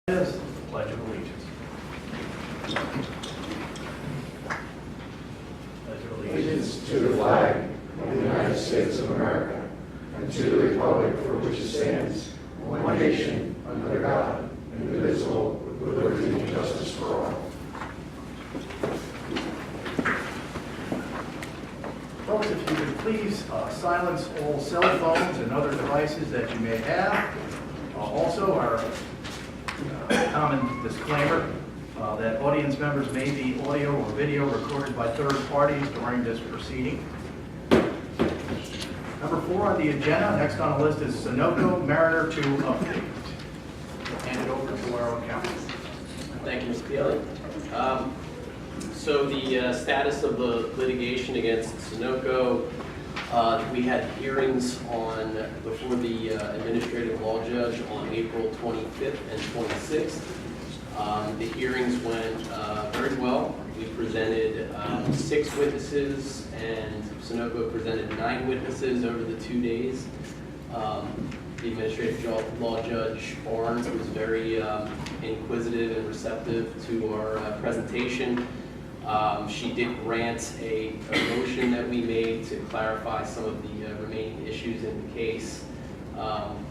Is the Pledge of Allegiance. Pledge of Allegiance to the flag of the United States of America and to the republic for which it stands, one nation, under God, indivisible, with liberty and justice for all. Folks, if you could please silence all cell phones and other devices that you may have. Also, our common disclaimer that audience members may be audio or video recorded by third parties during this proceeding. Number 4 on the agenda, next on the list is Sunoco Mariner 2 update. Hand it over to our accountant. Thank you, Mr. Pielli. So the status of the litigation against Sunoco, we had hearings before the administrative law judge on April 25th and 26th. The hearings went very well. We presented 6 witnesses, and Sunoco presented 9 witnesses over the 2 days. The administrative law judge, Barnes, was very inquisitive and receptive to our presentation. She did grant a motion that we made to clarify some of the remaining issues in the case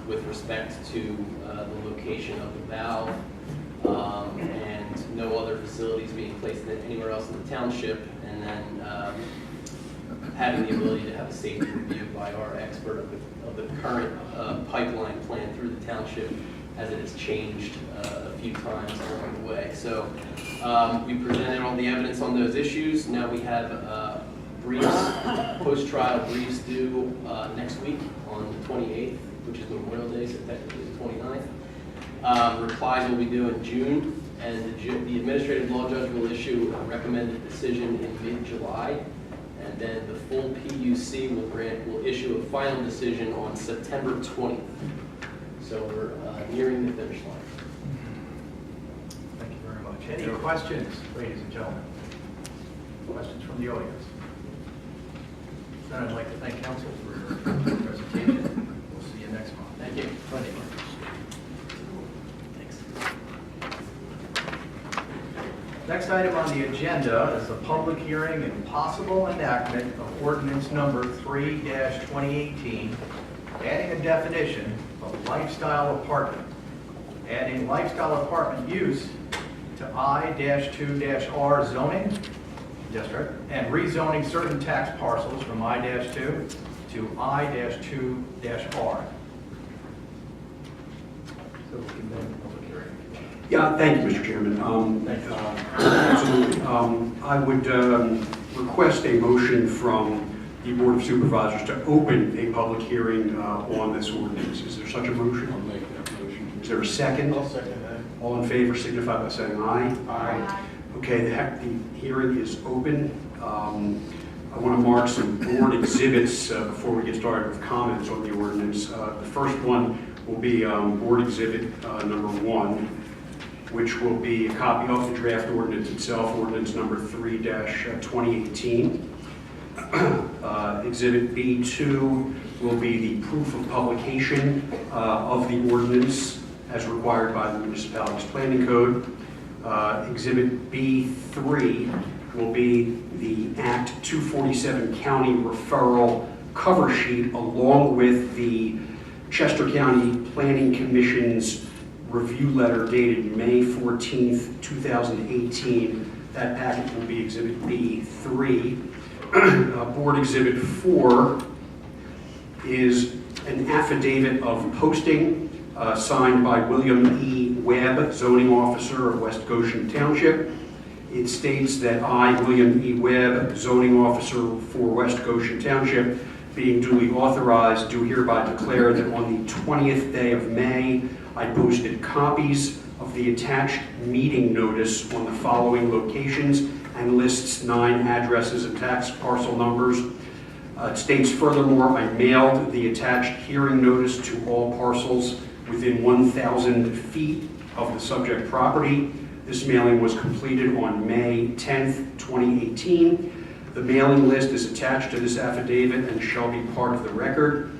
with respect to the location of the valve and no other facilities being placed anywhere else in the township, and then having the ability to have a safety review by our expert of the current pipeline plan through the township, as it has changed a few times along the way. So we presented all the evidence on those issues. Now we have briefs, post-trial briefs due next week on the 28th, which is Memorial Day, so technically the 29th. Replies will be due in June, and the administrative law judge will issue a recommended decision in mid-July, and then the full PUC will issue a final decision on September 20th. So we're nearing the finish line. Thank you very much. Any questions, ladies and gentlemen? Questions from the audience? Then I'd like to thank council for your presentation. We'll see you next month. Thank you. Thanks. Next item on the agenda is a public hearing and possible enactment of ordinance number 3-2018, adding a definition of lifestyle apartment, adding lifestyle apartment use to I-2-R zoning district, and rezoning certain tax parcels from I-2 to I-2-R. So we can then public hearing. Yeah, thank you, Mr. Chairman. Absolutely. I would request a motion from the Board of Supervisors to open a public hearing on this ordinance. Is there such a motion? I'll make that motion. Is there a second? I'll second that. All in favor signify by saying aye. Aye. Okay, the hearing is open. I want to mark some board exhibits before we get started with comments on the ordinance. The first one will be Board Exhibit number 1, which will be a copy of the draft ordinance itself, ordinance number 3-2018. Exhibit B2 will be the proof of publication of the ordinance as required by the municipality's planning code. Exhibit B3 will be the Act 247 County referral cover sheet along with the Chester County Planning Commission's review letter dated May 14th, 2018. That packet will be Exhibit B3. Board Exhibit 4 is an affidavit of posting signed by William E. Webb, zoning officer of West Goshen Township. It states that I, William E. Webb, zoning officer for West Goshen Township, being duly authorized, do hereby declare that on the 20th day of May, I posted copies of the attached meeting notice on the following locations and lists 9 addresses and tax parcel numbers. It states furthermore, I mailed the attached hearing notice to all parcels within 1,000 feet of the subject property. This mailing was completed on May 10th, 2018. The mailing list is attached to this affidavit and shall be part of the record.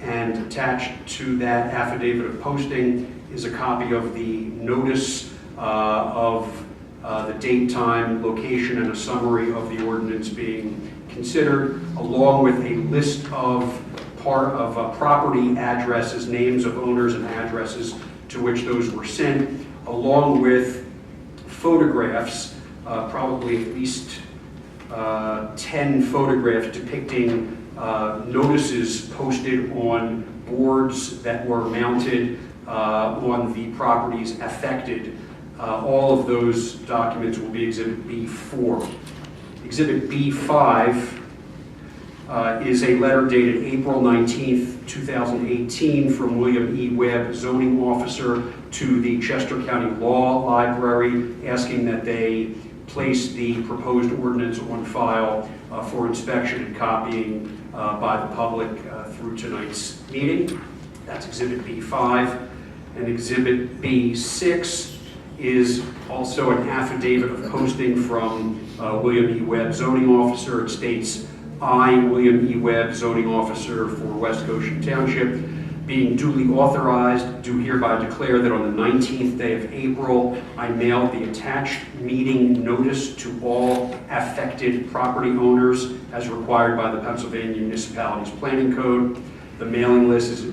And attached to that affidavit of posting is a copy of the notice of the date, time, location, and a summary of the ordinance being considered, along with a list of property addresses, names of owners and addresses to which those were sent, along with photographs, probably at least 10 photographs depicting notices posted on boards that were mounted on the properties affected. All of those documents will be Exhibit B4. Exhibit B5 is a letter dated April 19th, 2018 from William E. Webb, zoning officer, to the Chester County Law Library, asking that they place the proposed ordinance on file for inspection and copying by the public through tonight's meeting. That's Exhibit B5. And Exhibit B6 is also an affidavit of posting from William E. Webb, zoning officer. It states, I, William E. Webb, zoning officer for West Goshen Township, being duly authorized, do hereby declare that on the 19th day of April, I mailed the attached meeting notice to all affected property owners as required by the Pennsylvania Municipalities Planning Code. The mailing list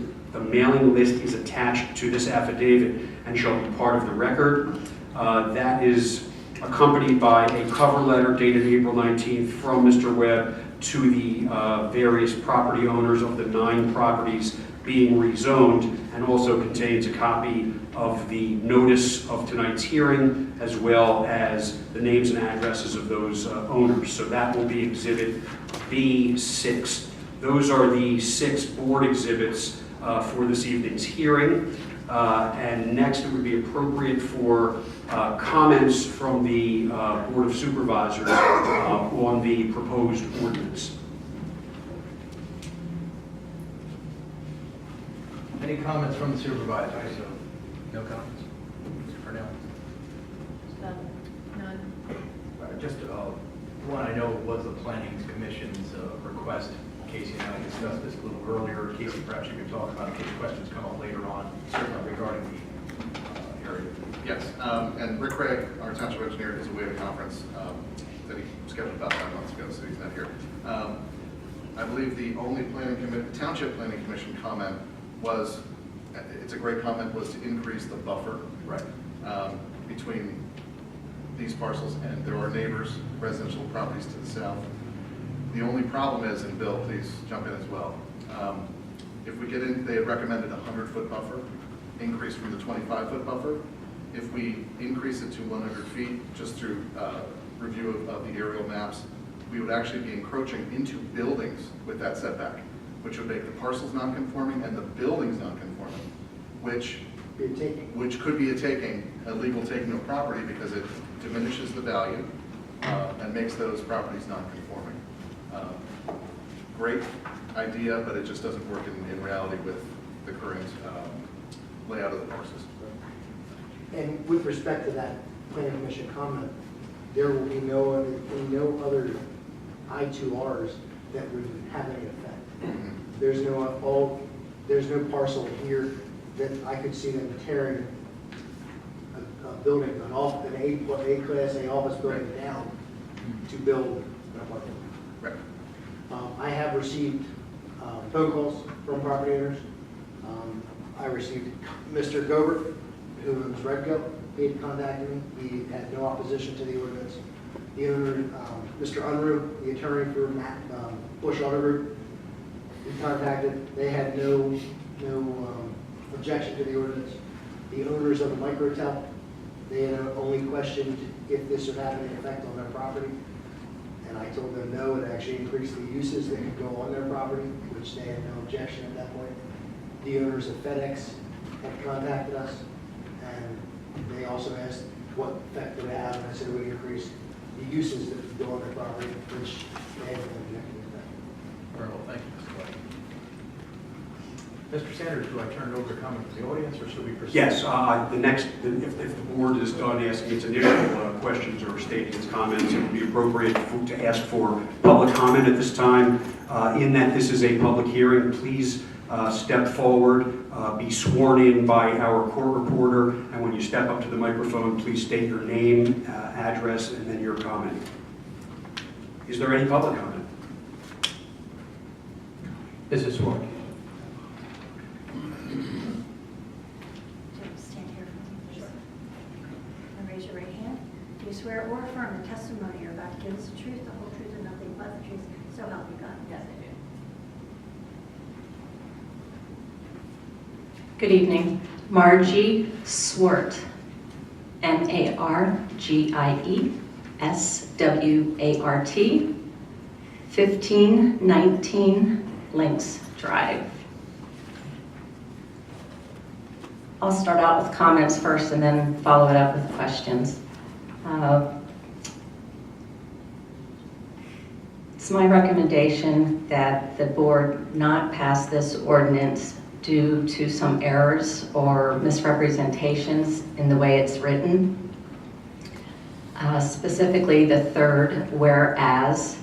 is attached to this affidavit and shall be part of the record. That is accompanied by a cover letter dated April 19th from Mr. Webb to the various property owners of the 9 properties being rezoned, and also contains a copy of the notice of tonight's hearing, as well as the names and addresses of those owners. So that will be Exhibit B6. Those are the 6 board exhibits for this evening's hearing. And next, it would be appropriate for comments from the Board of Supervisors on the proposed ordinance. Any comments from the supervisors? No comments? Mr. Cornell? None. Just one I know was the Planning Commission's request. Casey and I discussed this a little earlier. Casey, perhaps you could talk about it in case questions come up later on regarding the area. Yes, and Rick Craig, our township engineer, is away at a conference that he scheduled about 5 months ago, so he's not here. I believe the only township planning commission comment was, it's a great comment, was to increase the buffer between these parcels, and there are neighbors, residential properties to the south. The only problem is, and Bill, please jump in as well, if we get in, they had recommended a 100-foot buffer, increase from the 25-foot buffer. If we increase it to 100 feet, just through review of the aerial maps, we would actually be encroaching into buildings with that setback, which would make the parcels non-conforming and the buildings non-conforming, which could be a legal taking of property, because it diminishes the value and makes those properties non-conforming. Great idea, but it just doesn't work in reality with the current layout of the parcels. And with respect to that planning commission comment, there will be no other I2Rs that would have any effect. Mm-hmm. There's no parcel here that I could see them tearing a building, an A-class A office building down to build an apartment. Right. I have received phone calls from property owners. I received Mr. Gobert, who owns Redco. He had contacted me. He had no opposition to the ordinance. The owner, Mr. Unruh, the attorney for Bush Auto Group, he contacted. They had no objection to the ordinance. The owners of the microtel, they had only questioned if this would have any effect on their property. And I told them no, it actually increased the uses that could go on their property, which they had no objection at that point. The owners of FedEx had contacted us, and they also asked what effect it would have, and I said it would increase the uses that could go on their property, which they had no objection to that. Very well, thank you, Mr. Clay. Mr. Sanders, do I turn it over to comment from the audience, or should we proceed? Yes, if the board is done asking its initial questions or stating its comments, it would be appropriate to ask for public comment at this time. In that this is a public hearing, please step forward, be sworn in by our court reporter, and when you step up to the microphone, please state your name, address, and then your comment. Is there any public comment? This is sworn. Stand here for me, please. And raise your right hand. Do you swear or affirm the testimony you're about to give is the truth, the whole truth, and nothing but the truth? So help you God. Yes, I do. Good evening. Margie Swart, MargieSwart, 1519 Links Drive. I'll start out with comments first and then follow it up with questions. It's my recommendation that the board not pass this ordinance due to some errors or misrepresentations in the way it's written. Specifically, the third whereas.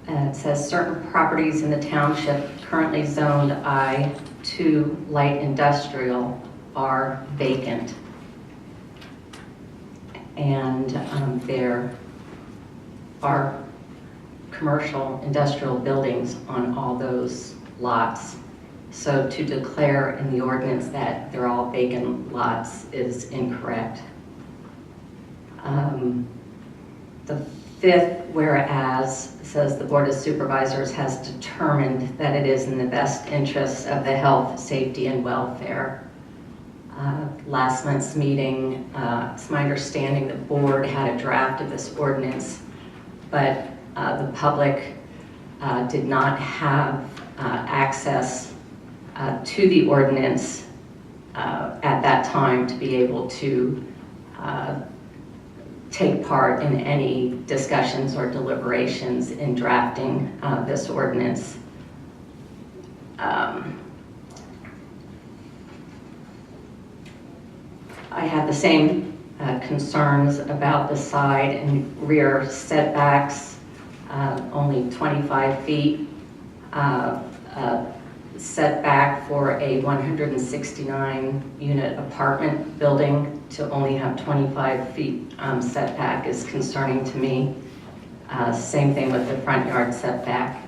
It says certain properties in the township currently zoned I-2 light industrial are vacant. And there are commercial industrial buildings on all those lots. So to declare in the ordinance that they're all vacant lots is incorrect. The fifth whereas says the Board of Supervisors has determined that it is in the best interests of the health, safety, and welfare. Last month's meeting, it's my understanding the board had a draft of this ordinance, but the public did not have access to the ordinance at that time to be able to take part in any discussions or deliberations in drafting this ordinance. I have the same concerns about the side and rear setbacks, only 25 feet. Setback for a 169-unit apartment building to only have 25 feet setback is concerning to me. Same thing with the front yard setback.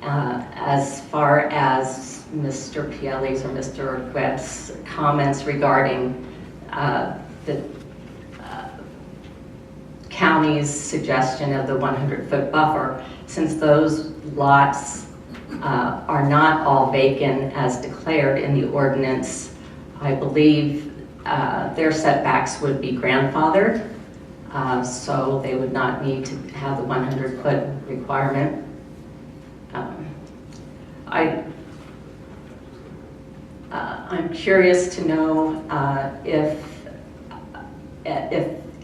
As far as Mr. Pielli's or Mr. Webb's comments regarding the county's suggestion of the 100-foot buffer, since those lots are not all vacant as declared in the ordinance, I believe their setbacks would be grandfathered, so they would not need to have the 100-foot requirement. I'm curious to know if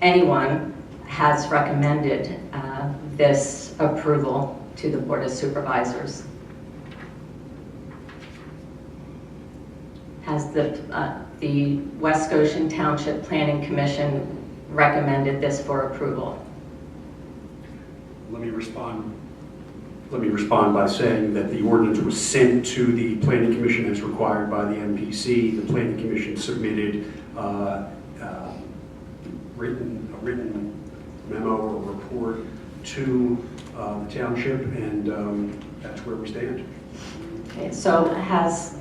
anyone has recommended this approval to the Board of Supervisors. Has the West Goshen Township Planning Commission recommended this for approval? Let me respond by saying that the ordinance was sent to the Planning Commission as required by the MPC. The Planning Commission submitted a written memo or report to the township, and that's where we stand. Okay, so has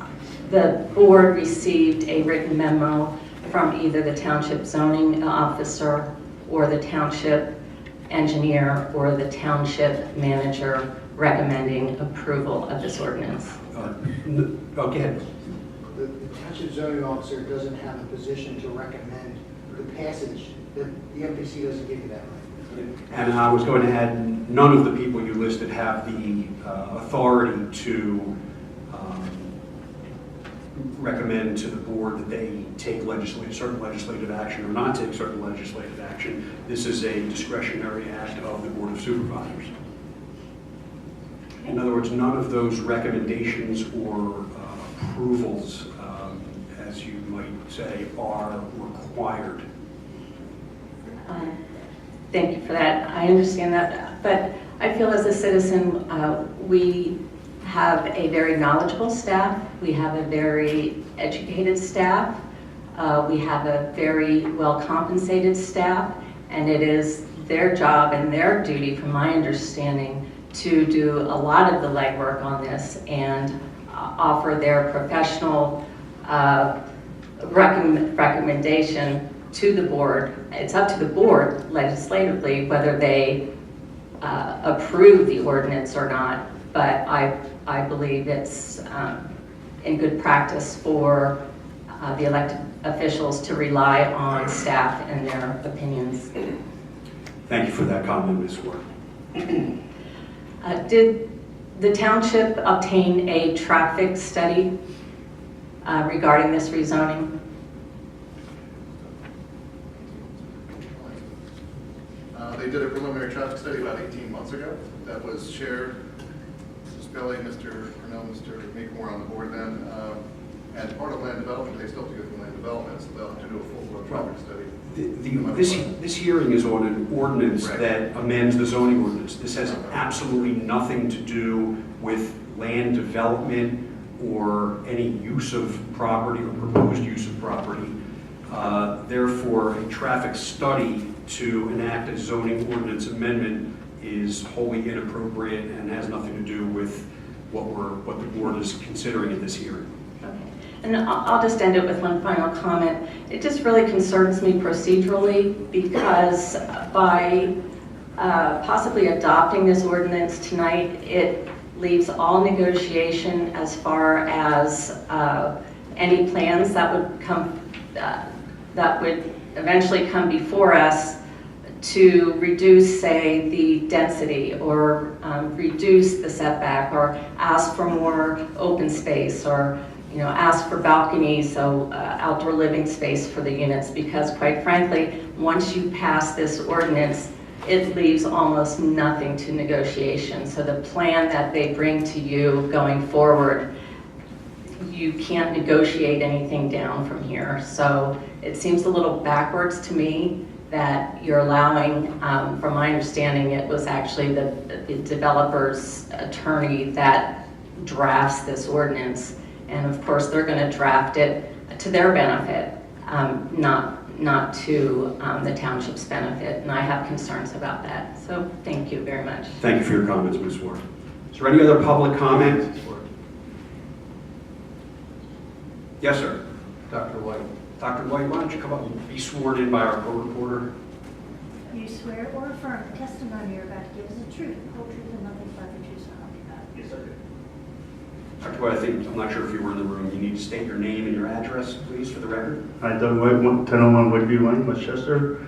the board received a written memo from either the township zoning officer or the township engineer or the township manager recommending approval of this ordinance? Again, The township zoning officer doesn't have a position to recommend the passage. The MPC doesn't give you that right. and I was going to add, none of the people you listed have the authority to recommend to the board that they take certain legislative action or not take certain legislative action. This is a discretionary act of the Board of Supervisors. In other words, none of those recommendations or approvals, as you might say, are required. Thank you for that. I understand that, but I feel as a citizen, we have a very knowledgeable staff. We have a very educated staff. We have a very well-compensated staff, and it is their job and their duty, from my understanding, to do a lot of the legwork on this and offer their professional recommendation to the board. It's up to the board legislatively whether they approve the ordinance or not, but I believe it's in good practice for the elected officials to rely on staff and their opinions. Thank you for that comment, Ms. Ward. Did the township obtain a traffic study regarding this rezoning? They did a preliminary traffic study about 18 months ago that was shared. Mr. Spelly, Mr. Purnell, Mr. Meekmore on the board then. And part of land development, they still have to go through land development, so they'll have to do a full-blown traffic study. This hearing is on an ordinance Right. that amends the zoning ordinance. This has absolutely nothing to do with land development or any use of property or proposed use of property. Therefore, a traffic study to enact a zoning ordinance amendment is wholly inappropriate and has nothing to do with what the board is considering in this hearing. Okay. And I'll just end it with one final comment. It just really concerns me procedurally because by possibly adopting this ordinance tonight, it leaves all negotiation as far as any plans that would come, that would eventually come before us to reduce, say, the density or reduce the setback or ask for more open space or ask for balconies, so outdoor living space for the units, because quite frankly, once you pass this ordinance, it leaves almost nothing to negotiation. So the plan that they bring to you going forward, you can't negotiate anything down from here. So it seems a little backwards to me that you're allowing, from my understanding, it was actually the developer's attorney that drafts this ordinance. And of course, they're going to draft it to their benefit, not to the township's benefit. And I have concerns about that. So thank you very much. Thank you for your comments, Ms. Ward. Is there any other public comment? Yes, sir. Dr. White. Dr. White, why don't you come up and be sworn in by our co-reporter? You swear or affirm the testimony you're about to give is the truth, the whole truth, and nothing but the truth, so help you God? Yes, sir. Dr. White, I'm not sure if you were in the room. You need to state your name and your address, please, for the record. Hi, Doug White, 1001 Woodview Lane, Westchester.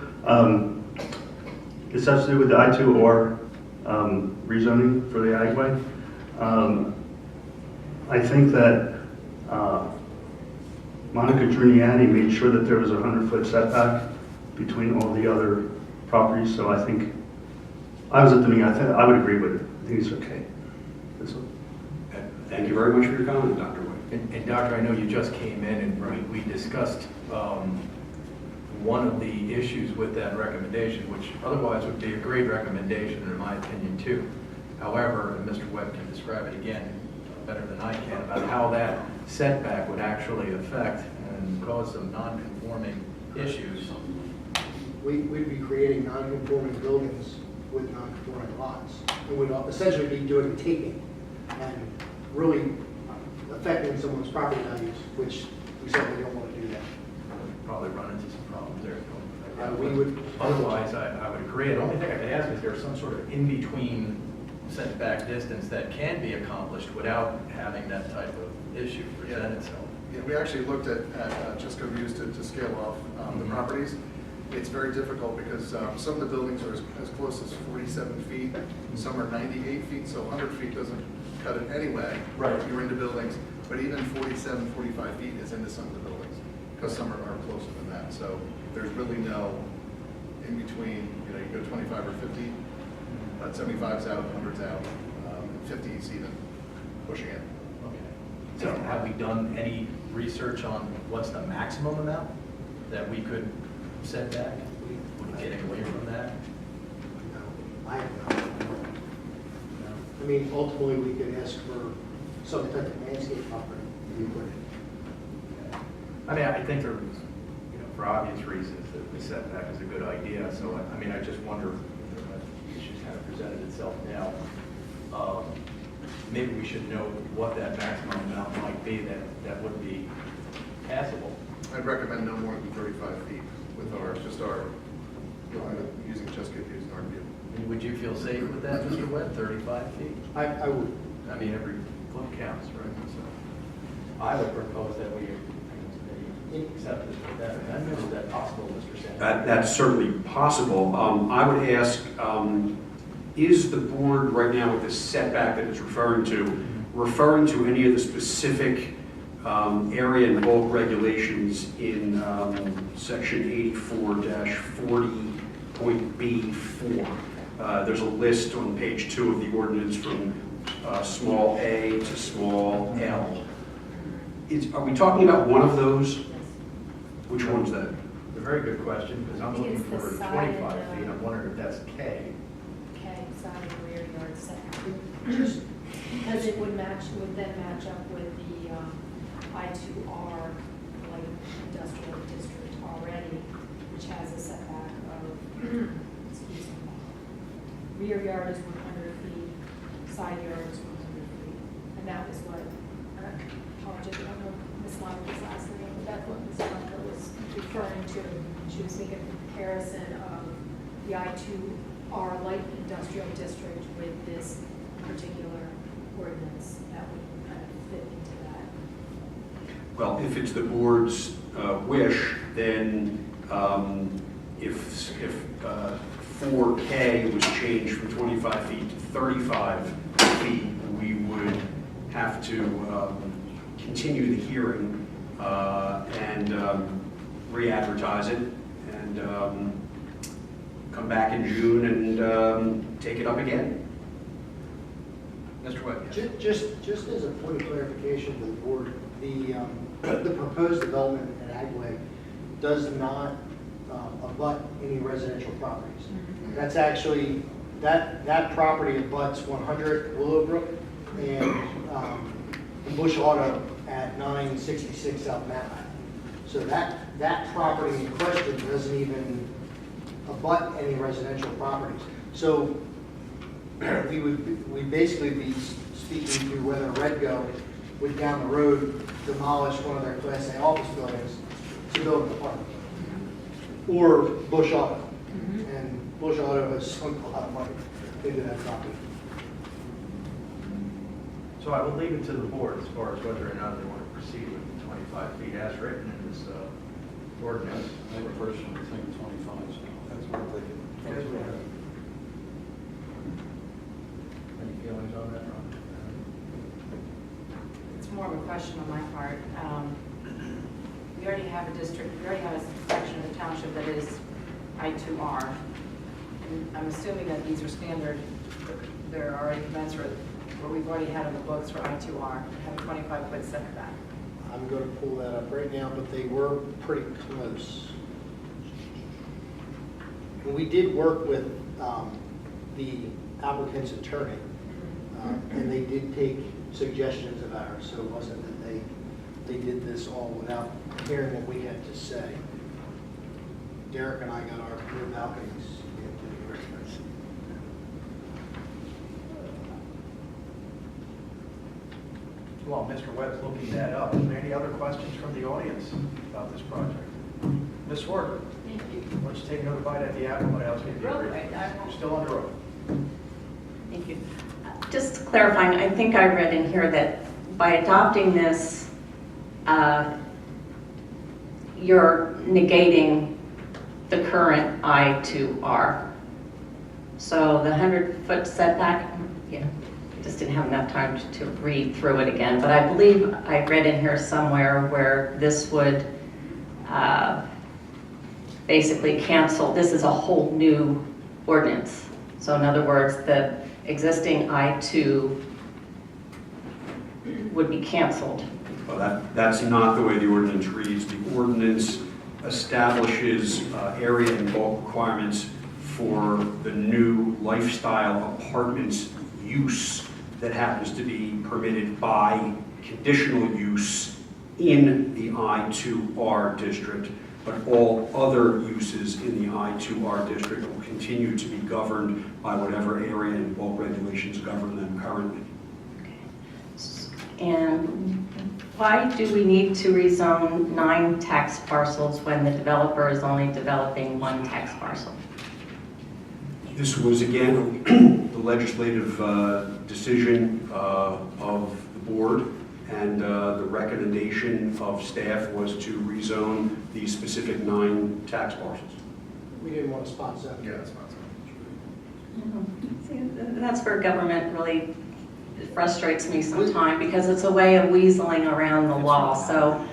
This has to do with the I-2 or rezoning for the Agway. I think that Monica Druniani made sure that there was a 100-foot setback between all the other properties, so I think, I was at the meeting, I would agree with it. I think it's okay. That's all. Thank you very much for your comment, Dr. White. And Doctor, I know you just came in and we discussed one of the issues with that recommendation, which otherwise would be a great recommendation in my opinion too. However, and Mr. Webb can describe it again better than I can about how that setback would actually affect and cause some non-conforming issues. We'd be creating non-conforming buildings with non-conforming lots. It would essentially be doing taking and really affecting someone's property values, which we certainly don't want to do that. Probably run into some problems there. We would. Otherwise, I would agree. The only thing I could ask is there some sort of in-between setback distance that can be accomplished without having that type of issue present itself. Yeah, we actually looked at just go views to scale off the properties. It's very difficult because some of the buildings are as close as 47 feet, some are 98 feet, so 100 feet doesn't cut it anyway. Right. You're into buildings, but even 47, 45 feet is into some of the buildings because some are closer than that. So there's really no in between, you go 25 or 50, but 75's out, 100's out, 50's even pushing it. Okay. So have we done any research on what's the maximum amount that we could set back? Would we getting away from that? I have no. I mean, ultimately, we could ask for some type of landscape buffer we put in. I mean, I think there, for obvious reasons, that the setback is a good idea, so, I mean, I just wonder if the issue's kind of presented itself now. Maybe we should know what that maximum amount might be that would be passable. I'd recommend no more than 35 feet with using Chesapeake as our view. And would you feel safe with that, Mr. Webb, 35 feet? I would. I mean, every foot counts, right? So I would propose that we accept it with that amendment. Is that possible, Mr. Sanders? That's certainly possible. I would ask, is the board right now with the setback that it's referring to any of the specific area and bulk regulations in section 84-40.B4? There's a list on page 2 of the ordinance from small a to small l. Are we talking about one of those? Which one's that? It's a very good question, because I'm I think looking it's for the side 25 and the- feet. I'm wondering if that's K. Okay, side and rear yard setback. Because it would then match up with the I2R, like industrial district already, which has a setback of, excuse me, rear yard is 100 feet, side yard is 100 feet. And that was what, apologies, I don't know Ms. Lombardi's last name, but that's what Ms. Lombard was referring to. She was making a comparison of the I2R light industrial district with this particular ordinance that would kind of fit into that. Well, if it's the board's wish, then if 4K was changed from 25 feet to 35 feet, we would have to continue the hearing and re-advertise it and come back in June and take it up again. Mr. Webb? Just as a point of clarification to the board, the proposed development at Agway does not abut any residential properties. That's actually, that property abuts 100 Willowbrook and Bush Auto at 966 South Matlack. So that property in question doesn't even abut any residential properties. So we'd basically be speaking to whether Redgo would down the road demolish one of their Class A office buildings to build an apartment. Or Bush Auto. And Bush Auto has sunk a lot of money into that property. So I will leave it to the board as far as whether or not they want to proceed with the 25 feet as written in this ordinance. I personally think 25 is that's what they Okay. Any feelings on that, Ron? It's more of a question on my part. We already have a district, we already have a section of the township that is I2R. And I'm assuming that these are standard, they're already commensurate, where we've already had in the books for I2R, have a 25-foot setback. I'm going to pull that up right now, but they were pretty close. And we did work with the applicant's attorney, and they did take suggestions of ours, so it wasn't that they did this all without hearing what we had to say. Derek and I got our rear balconies into the residence. While Mr. Webb's looking that up, is there any other questions from the audience about this project? Ms. Swartz, Thank you. why don't you take another bite at the apple, and else give you a Really? brief. You're still under oath. Thank you. Just clarifying, I think I read in here that by adopting this, you're negating the current I2R. So the 100-foot setback, yeah, just didn't have enough time to read through it again, but I believe I read in here somewhere where this would basically cancel, this is a whole new ordinance. So in other words, the existing I2 would be canceled. Well, that's not the way the ordinance reads. The ordinance establishes area and bulk requirements for the new lifestyle apartments use that happens to be permitted by conditional use in the I2R district, but all other uses in the I2R district will continue to be governed by whatever area and bulk regulations govern them currently. And why do we need to rezone 9 tax parcels when the developer is only developing 1 tax parcel? This was, again, the legislative decision of the board, and the recommendation of staff was to rezone these specific 9 tax parcels. We didn't want to spot zone. Yeah, that's not so. See, that's where government really frustrates me sometimes, because it's a way of weaseling around the law. So,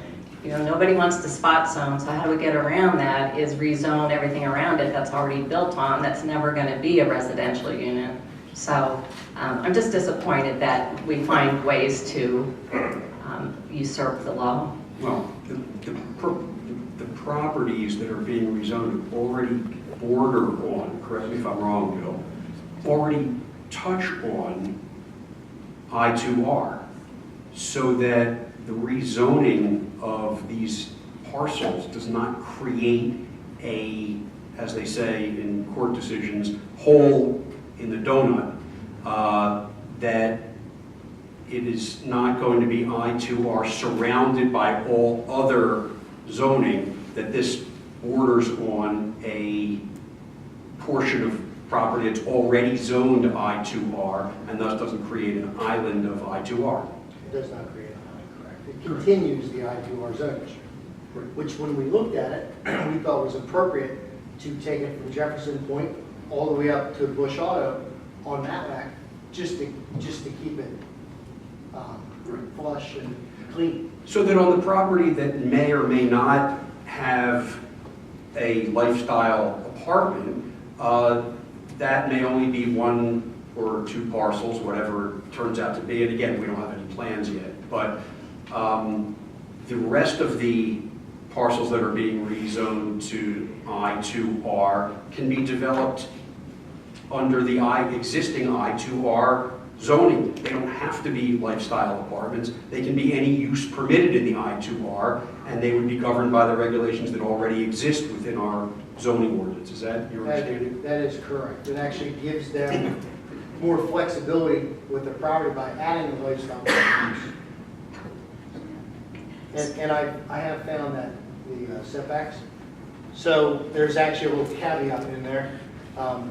nobody wants to spot zone, so how do we get around that is rezone everything around it that's already built on, that's never going to be a residential unit. So I'm just disappointed that we find ways to usurp the law. Well, the properties that are being rezoned already border on, correct me if I'm wrong, Bill, already touch on I2R, so that the rezoning of these parcels does not create a, as they say in court decisions, hole in the donut, that it is not going to be I2R surrounded by all other zoning, that this borders on a portion of property that's already zoned I2R, and thus doesn't create an island of I2R. It does not create an island, correct. It continues the I2R zone, which when we looked at it, we thought was appropriate to take it from Jefferson Point all the way up to Bush Auto on Matlack, just to keep it flush and clean. So that on the property that may or may not have a lifestyle apartment, that may only be 1 or 2 parcels, whatever it turns out to be. And again, we don't have any plans yet. But the rest of the parcels that are being rezoned to I2R can be developed under the existing I2R zoning. They don't have to be lifestyle apartments. They can be any use permitted in the I2R, and they would be governed by the regulations that already exist within our zoning ordinance. Is that your understanding? That is correct. It actually gives them more flexibility with the property by adding the lifestyle use. And I have found that the setbacks. So there's actually a little caveat in there.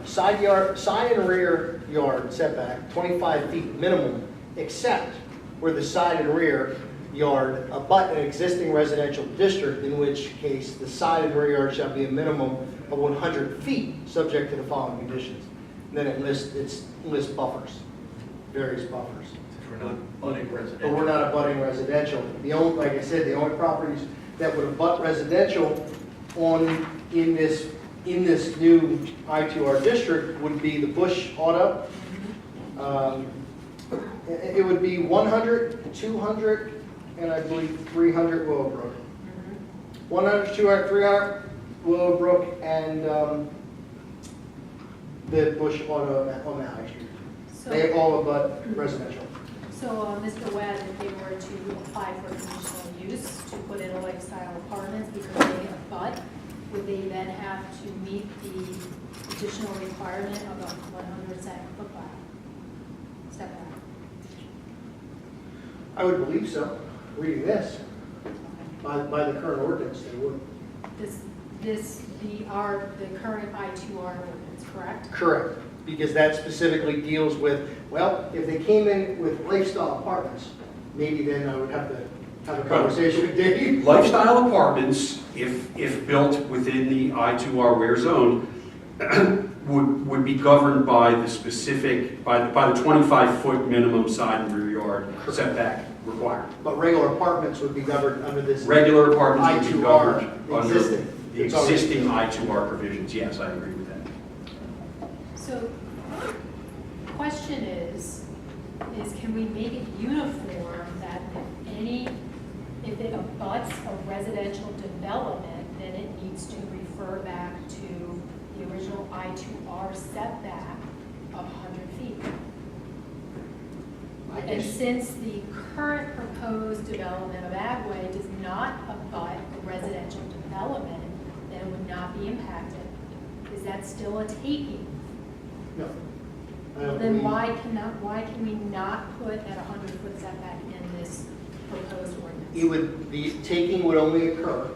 Side and rear yard setback, 25 feet minimum, except where the side and rear yard abut an existing residential district, in which case the side and rear yard shall be a minimum of 100 feet, subject to the following conditions. And then it lists buffers, various buffers. We're not abutting But residential. we're not abutting residential. Like I said, the only properties that would abut residential in this new I2R district would be the Bush Auto. It would be 100, 200, and I believe 300 Willowbrook. 100, 200, 300 Willowbrook, and the Bush Auto on Mallory Street. They all abut residential. So, Mr. Webb, if they were to apply for conditional use to put in a lifestyle apartments because they abut, would they then have to meet the additional requirement of a 100 setback? I would believe so. Reading this, by the current ordinance, they would. The current I2R ordinance, correct? Correct, because that specifically deals with, well, if they came in with lifestyle apartments, maybe then I would have to have a conversation with Dave. Lifestyle apartments, if built within the I2R where zone, would be governed by the specific, by the 25-foot minimum side and rear yard setback requirement. But regular apartments would be governed under this. Regular apartments would be I2R governed under existing. the It's already- existing I2R provisions. Yes, I agree with that. So, question is can we make it uniform that if it abuts a residential development, then it needs to refer back to the original I2R setback of 100 feet? And since the current proposed development of Agway does not abut a residential development, then it would not be impacted. Is that still a taking? No. I don't Then believe- why can we not put that 100-foot setback in this proposed ordinance? The taking would only occur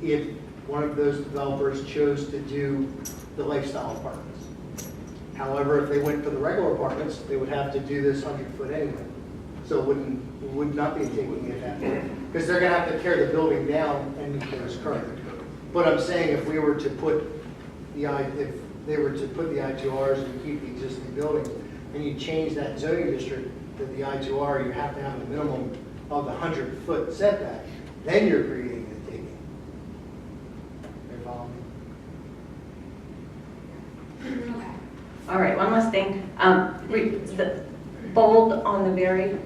if one of those developers chose to do the lifestyle apartments. However, if they went for the regular apartments, they would have to do this 100-foot anyway. So it would not be a taking at that point, because they're gonna have to tear the building down and meet those current. But I'm saying if we were to put if they were to put the I2Rs and keep the existing buildings, and you change that zoning district to the I2R, you have to have a minimum of the 100-foot setback, then you're creating a taking. You follow me? Okay. All right, one last thing. The bold on the very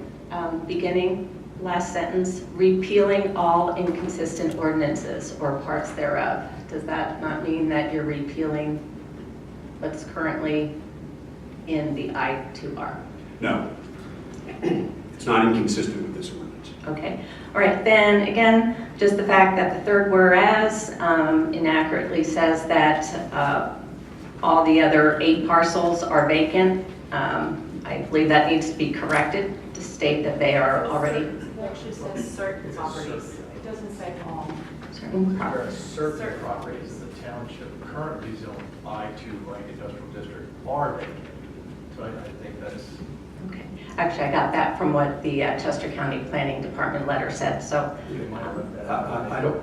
beginning, last sentence, repealing all inconsistent ordinances or parts thereof. Does that not mean that you're repealing what's currently in the I2R? No. It's not inconsistent with this ordinance. Okay, all right, then again, just the fact that the third whereas inaccurately says that all the other 8 parcels are vacant. I believe that needs to be corrected to state that they are already It actually says certain properties. It doesn't say all. certain There are properties. certain properties in the township currently zoned I2 light industrial district are vacant. So I think that's, Okay, actually, I got that from what the Chester County Planning Department letter said, so, you might have left that out.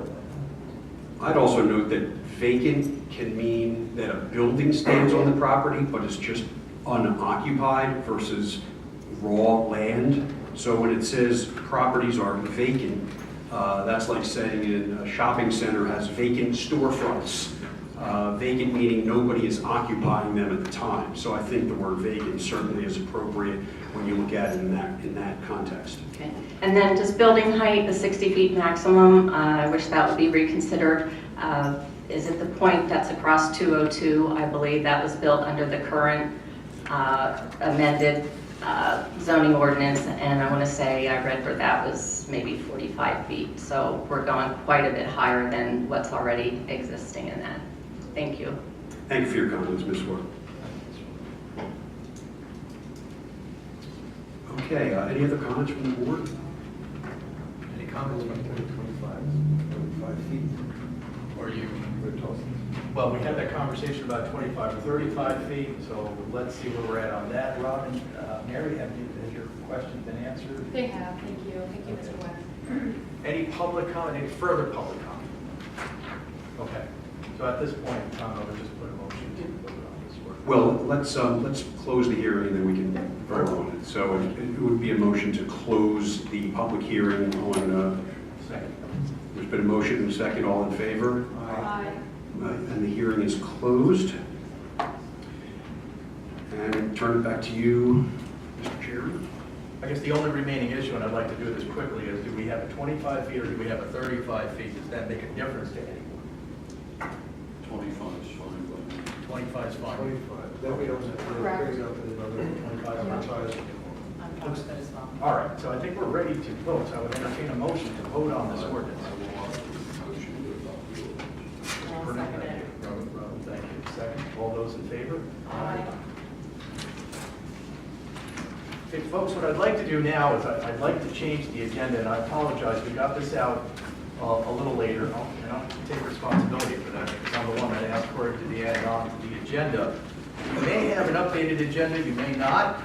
I'd also note that vacant can mean that a building stands on the property, but it's just unoccupied versus raw land. So when it says properties are vacant, that's like saying a shopping center has vacant storefronts. Vacant meaning nobody is occupying them at the time. So I think the word vacant certainly is appropriate when you look at it in that context. okay. And then just building height, the 60 feet maximum, I wish that would be reconsidered. Is it the point that's across 202? I believe that was built under the current amended zoning ordinance, and I want to say I read where that was maybe 45 feet. So we're going quite a bit higher than what's already existing in that. Thank you. Thank you for your comments, Ms. Ward. Okay, any other comments from the board? Any comments from 25 feet? Or you, well, we had that conversation about 25 or 35 feet, so let's see where we're at on that. Robin, Mary, has your question been answered? They have, thank you. Thank you, Mr. Webb. Any public comment, any further public comment? Okay, so at this point in time, I would just put a motion to vote on this work. Well, let's close the hearing and then we can vote on it. So it would be a motion to close the public hearing on, Second. there's been a motion and a second, all in favor? Aye. And the hearing is closed. And turn it back to you, Mr. Chairman. I guess the only remaining issue, and I'd like to do this quickly, is do we have a 25 feet or do we have a 35 feet? Does that make a difference to anyone? 25 is fine, but 25 is fine. 25. Then we don't have to Correct. bring it up to another 25 Yeah. is fine. I'm fine with it as well. All right, so I think we're ready to vote. So I would entertain a motion to vote on this ordinance. I'll second it. Robin, thank you. Second, all those in favor? Aye. Okay, folks, what I'd like to do now is I'd like to change the agenda, and I apologize, we got this out a little later. I'll take responsibility for that, because I'm the one that asked for it to be added on to the agenda. You may have an updated agenda, you may not,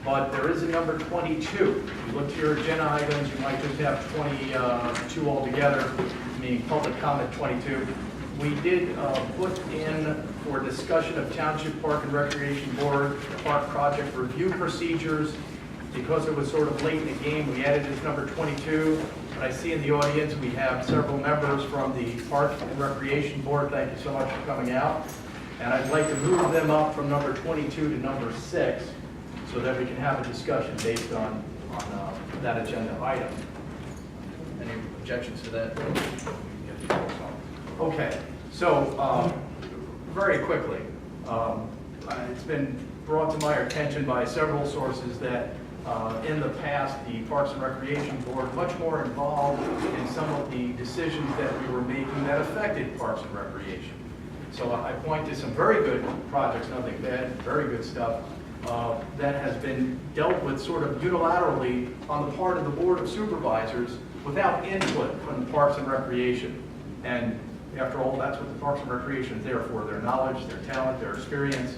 but there is a number 22. If you look to your agenda items, you might just have 22 altogether, meaning public comment 22. We did put in for discussion of Township Park and Recreation Board park project review procedures. Because it was sort of late in the game, we added this number 22. And I see in the audience, we have several members from the Park and Recreation Board. Thank you so much for coming out. And I'd like to move them up from number 22 to number 6 so that we can have a discussion based on that agenda item. Any objections to that? Okay, so very quickly, it's been brought to my attention by several sources that in the past, the Parks and Recreation Board much more involved in some of the decisions that we were making that affected Parks and Recreation. So I point to some very good projects, nothing bad, very good stuff, that has been dealt with sort of unilaterally on the part of the Board of Supervisors without input from the Parks and Recreation. And after all, that's what the Parks and Recreation is there for, their knowledge, their talent, their experience.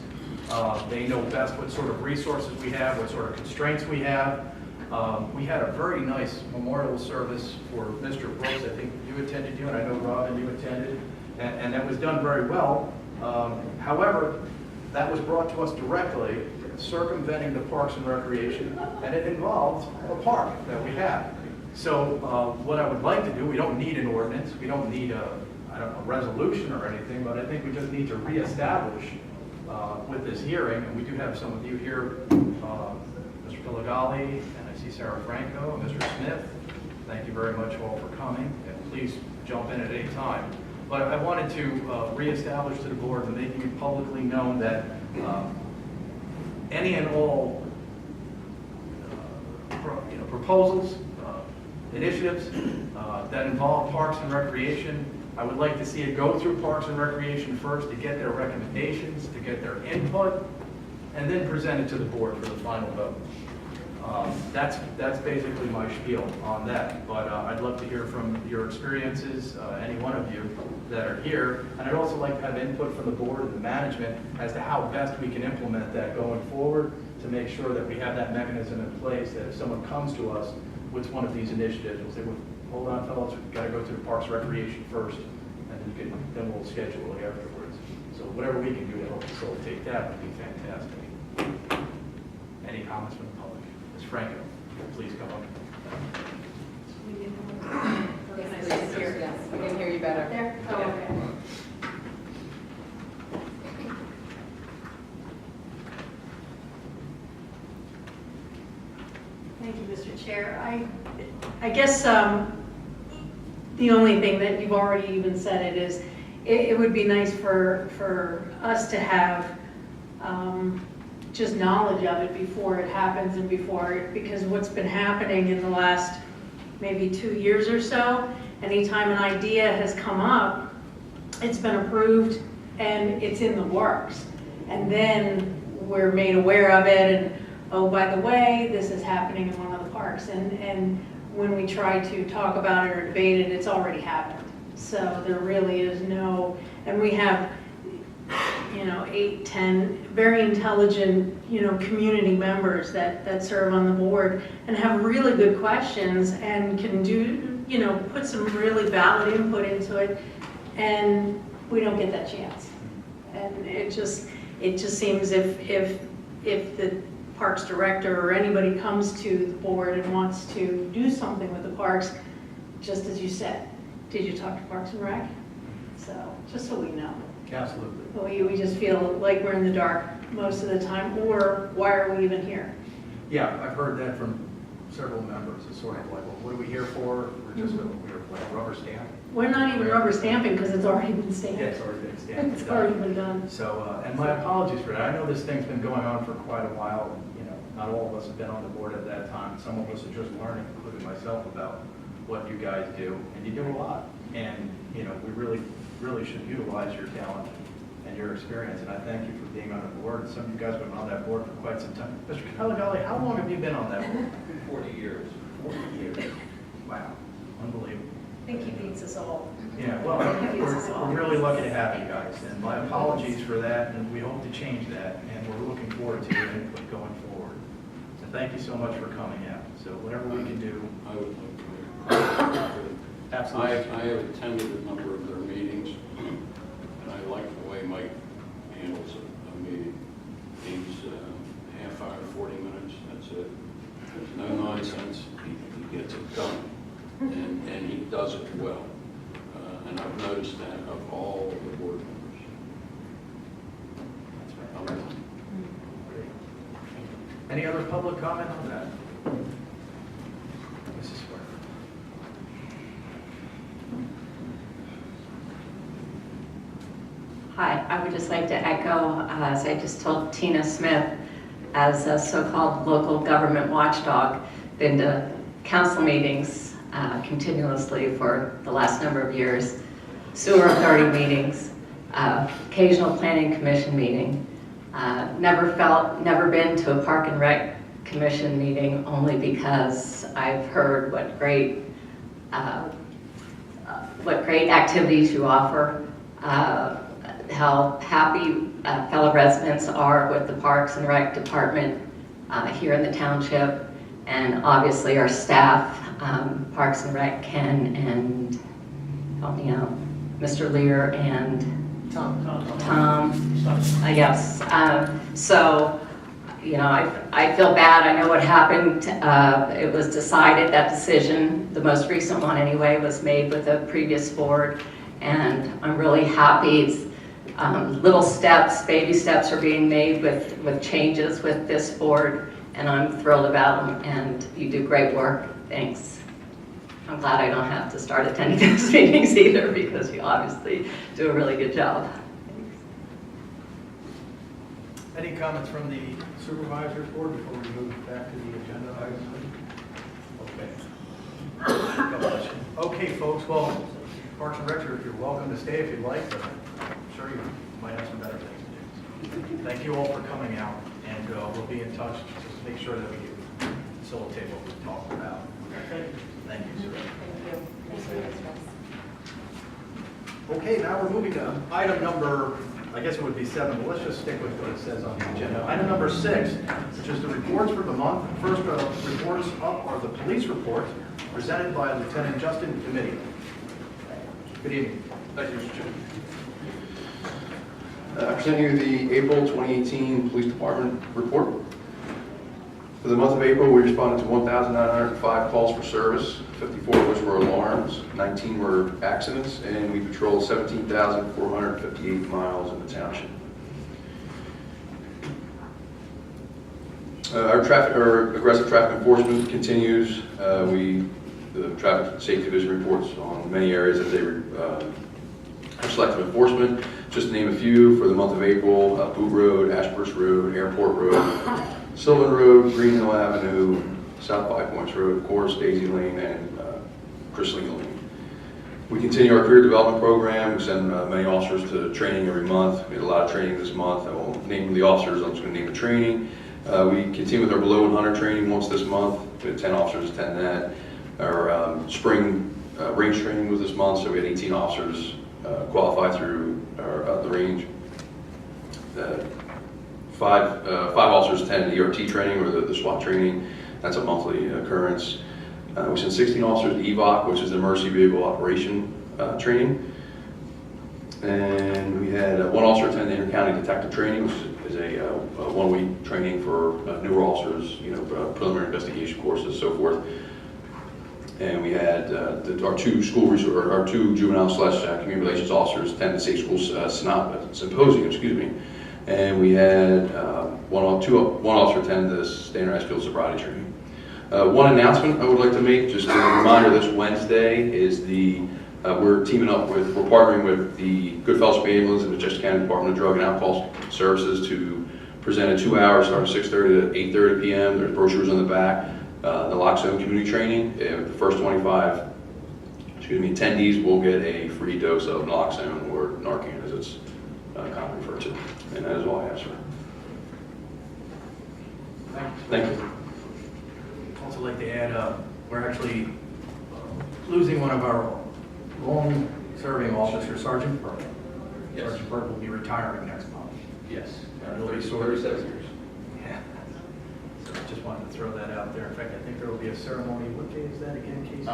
They know best what sort of resources we have, what sort of constraints we have. We had a very nice memorial service for Mr. Brooks. I think you attended, and I know Robin, you attended, and that was done very well. However, that was brought to us directly, circumventing the Parks and Recreation, and it involved a park that we have. So what I would like to do, we don't need an ordinance, we don't need a resolution or anything, but I think we just need to reestablish with this hearing, and we do have some of you here, Mr. Piligali, and I see Sarah Franco, and Mr. Smith. Thank you very much all for coming, and please jump in at any time. But I wanted to reestablish to the board and making it publicly known that any and all proposals, initiatives that involve Parks and Recreation, I would like to see it go through Parks and Recreation first to get their recommendations, to get their input, and then present it to the board for the final vote. That's basically my spiel on that, but I'd love to hear from your experiences, any one of you that are here, and I'd also like to have input from the board and the management as to how best we can implement that going forward to make sure that we have that mechanism in place that if someone comes to us with one of these initiatives, we'll say, well, hold on fellows, we've got to go to the Parks Recreation first, and then we'll schedule it afterwards. So whatever we can do to help facilitate that would be fantastic. Any comments from the public? Ms. Franco, please come up. We can hear you better. There? Oh, Yeah. okay. Thank you, Mr. Chair. I guess the only thing that you've already even said it is, it would be nice for us to have just knowledge of it before it happens and because what's been happening in the last maybe 2 years or so, anytime an idea has come up, it's been approved and it's in the works. And then we're made aware of it and, oh, by the way, this is happening in one of the parks. And when we try to talk about it or debate it, it's already happened. So there really is no, and we have, 8, 10 very intelligent, community members that serve on the board and have really good questions and can do, put some really valid input into it. And we don't get that chance. And it just seems if the Parks Director or anybody comes to the board and wants to do something with the parks, just as you said, did you talk to Parks and Rec? So, just so we know. Absolutely. We just feel like we're in the dark most of the time, or why are we even here? Yeah, I've heard that from several members. It's sort of like, well, what are we here for? We're just we're like rubber stamp. We're not even rubber stamping because it's already been stamped. Yeah, it's already been stamped. It's already been done. So, and my apologies for that. I know this thing's been going on for quite a while. Not all of us have been on the board at that time. Some of us are just learning, including myself, about what you guys do. And you do a lot. And, we really should utilize your talent and your experience. And I thank you for being on the board. And some of you guys have been on that board for quite some time. Mr. Caligali, how long have you been on that board? 40 years. 40 years. Wow. Unbelievable. I think he beats us all. Yeah, well, we're really lucky to have you guys, and my apologies for that, and we hope to change that, and we're looking forward to your input going forward. So thank you so much for coming out. So whatever we can do. I would like to. Absolutely. I have attended a number of their meetings, and I like the way Mike handles a meeting. He's half hour, 40 minutes, that's it. There's no nonsense, he gets it done, and he does it well. And I've noticed that of all the board members. That's right. Great. Any other public comment on that? Mrs. Square. Hi, I would just like to echo, as I just told Tina Smith, as a so-called local government watchdog, been to council meetings continuously for the last number of years, sewer authority meetings, occasional planning commission meeting. Never been to a park and rec commission meeting, only because I've heard what great activities you offer, how happy fellow residents are with the Parks and Rec department here in the township, and obviously our staff, Parks and Rec, Ken and, help me out, Mr. Lear and Tom. Yes. So, you know, I feel bad. I know what happened. It was decided, that decision, the most recent one anyway, was made with a previous board, and I'm really happy. Little steps, baby steps are being made with changes with this board, and I'm thrilled about them, and you do great work. Thanks. I'm glad I don't have to start attending those meetings either, because you obviously do a really good job. Any comments from the supervisors board before we move back to the agenda items? Okay. God bless you. Okay, folks, well, Parks and Rec, you're welcome to stay if you'd like, but I'm sure you might have some better things to do. Thank you all for coming out, and we'll be in touch just to make sure that we can facilitate what we talked about. Okay? Thank you, sir. Okay, now we're moving to item number, I guess it would be 7, but let's just stick with what it says on the agenda. Item number 6, which is the reports for the month. First reports up are the police reports presented by Lieutenant Justin Committee. Good evening. Thank you, Mr. Chairman. I present you the April 2018 Police Department report. For the month of April, we responded to 1,905 calls for service, 54 of which were alarms, 19 were accidents, and we patrolled 17,458 miles in the township. Our aggressive traffic enforcement continues. The Traffic Safety Division reports on many areas that they have selective enforcement. Just to name a few, for the month of April, Boot Road, Ashburst Road, Airport Road, Sylvan Road, Green Hill Avenue, South Five Points Road, of course, Daisy Lane, and Chrisling Lane. We continue our career development program. We send many officers to training every month. We had a lot of training this month. I won't name the officers, I'm just going to name the training. We continue with our below 100 training once this month. We had 10 officers attend that. Our spring range training was this month, so we had 18 officers qualify through the range. Five officers attended ERT training, or the SWAT training. That's a monthly occurrence. We sent 16 officers to EVOC, which is the Emergency Vehicle Operation training. And we had one officer attend the Inter-County Detective Training, which is a one-week training for newer officers, preliminary investigation courses, so forth. And we had our two juvenile/community relations officers attend the Safe School Symposium, And we had one officer attend the standardized field sobriety training. One announcement I would like to make, just a reminder, this Wednesday is we're partnering with the Good Fellowship Ambulance and the Chester County Department of Drug and Alcohol Services to present a 2-hour, starting 6:30 to 8:30 p.m. There's brochures on the back. The Naloxone community training. The first 25 attendees will get a free dose of Naloxone, or Narcan as it's commonly referred to. And that is all I have, sir. Thank you. I'd also like to add, we're actually losing one of our long-serving officers, Sergeant Burke. Yes. Sergeant Burke will be retiring next month. Yes. Really 37 years. Yeah. So I just wanted to throw that out there. In fact, I think there will be a ceremony. What day is that again, Casey?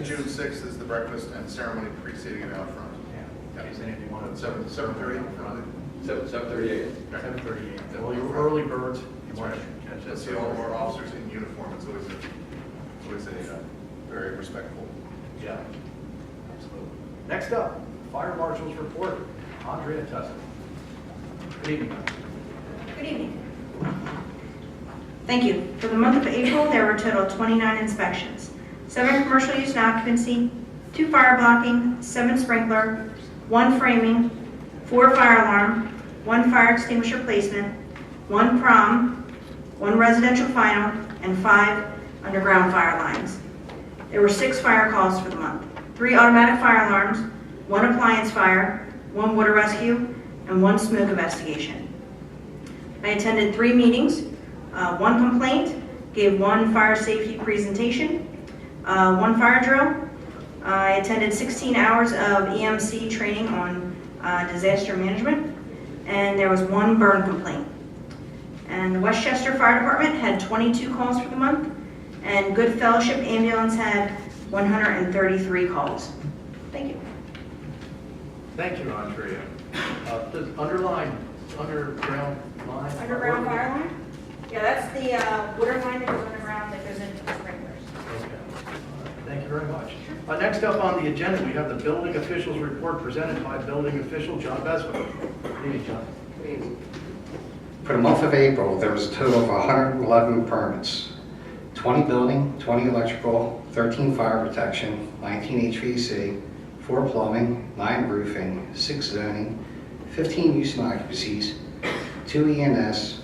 June 6th is the breakfast and ceremony preceding it out front. Yeah. In case any of you want to. 7:30. 7:30 a.m. 7:38. Well, you're early birds. You want to catch that. See all of our officers in uniform. It's always a very respectful. Yeah. Absolutely. Next up, Fire Marshal's report. Andrea Tussin. Good evening. Good evening. Thank you. For the month of April, there were a total of 29 inspections. 7 commercial use and occupancy, 2 fire blocking, 7 sprinkler, 1 framing, 4 fire alarm, 1 fire extinguisher placement, 1 prom, 1 residential final, and 5 underground fire lines. There were 6 fire calls for the month, 3 automatic fire alarms, 1 appliance fire, 1 water rescue, and 1 smoke investigation. I attended 3 meetings, 1 complaint, gave 1 fire safety presentation, 1 fire drill. I attended 16 hours of EMC training on disaster management, and there was 1 burn complaint. And the Westchester Fire Department had 22 calls for the month, and Good Fellowship Ambulance had 133 calls. Thank you. Thank you, Andrea. The underground line? Underground fire line? Yeah, that's the water line that goes underground that goes into the sprinklers. Okay. Thank you very much. Next up on the agenda, we have the building officials report presented by building official John Beswick. Good evening, John. For the month of April, there was a total of 111 permits. 20 building, 20 electrical, 13 fire protection, 19 HVAC, 4 plumbing, 9 roofing, 6 zoning, 15 use and occupancies, 2 ENS,